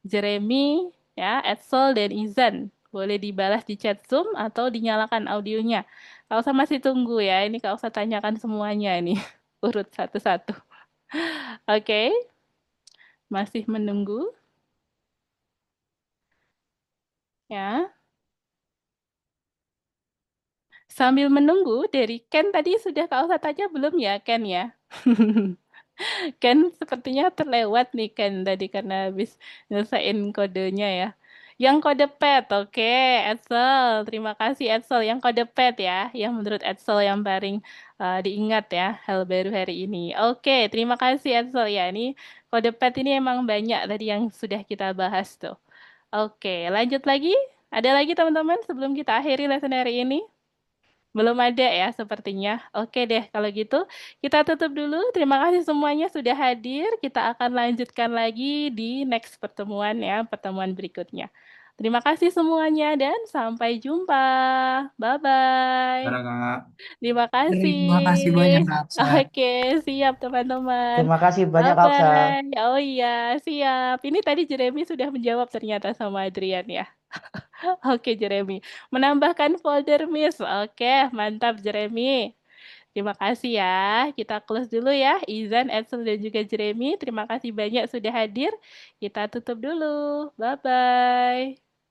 Jeremy, ya, Edsel dan Izan. Boleh dibalas di chat Zoom atau dinyalakan audionya. Kak Usa masih tunggu ya, ini Kak Usa tanyakan semuanya ini. Urut satu-satu. Oke, masih menunggu ya. Sambil menunggu dari Ken tadi sudah Kak Usa tanya belum ya Ken ya? Ken sepertinya terlewat nih Ken tadi karena habis nyelesain kodenya ya. Yang kode pet, oke, Edsel. Terima kasih Edsel. Yang kode pet ya, yang menurut Edsel yang paling diingat ya, hal baru hari ini. Oke, terima kasih Edsel ya. Ini kode pet ini emang banyak tadi yang sudah kita bahas tuh. Oke, lanjut lagi. Ada lagi teman-teman sebelum kita akhiri lesson hari ini? Belum ada ya sepertinya. Oke deh, kalau gitu kita tutup dulu. Terima kasih semuanya sudah hadir. Kita akan lanjutkan lagi di next pertemuan ya, pertemuan berikutnya. Terima kasih semuanya dan sampai jumpa. Bye-bye. Saudara Kak. Terima kasih. Terima kasih banyak Kak. Oke, siap teman-teman. Terima kasih banyak Kak Oksa. Bye-bye. Oh iya, siap. Ini tadi Jeremy sudah menjawab ternyata sama Adrian ya. Oke, Jeremy. Menambahkan folder Miss. Oke, mantap Jeremy. Terima kasih ya. Kita close dulu ya. Izan, Edsel, dan juga Jeremy. Terima kasih banyak sudah hadir. Kita tutup dulu. Bye-bye.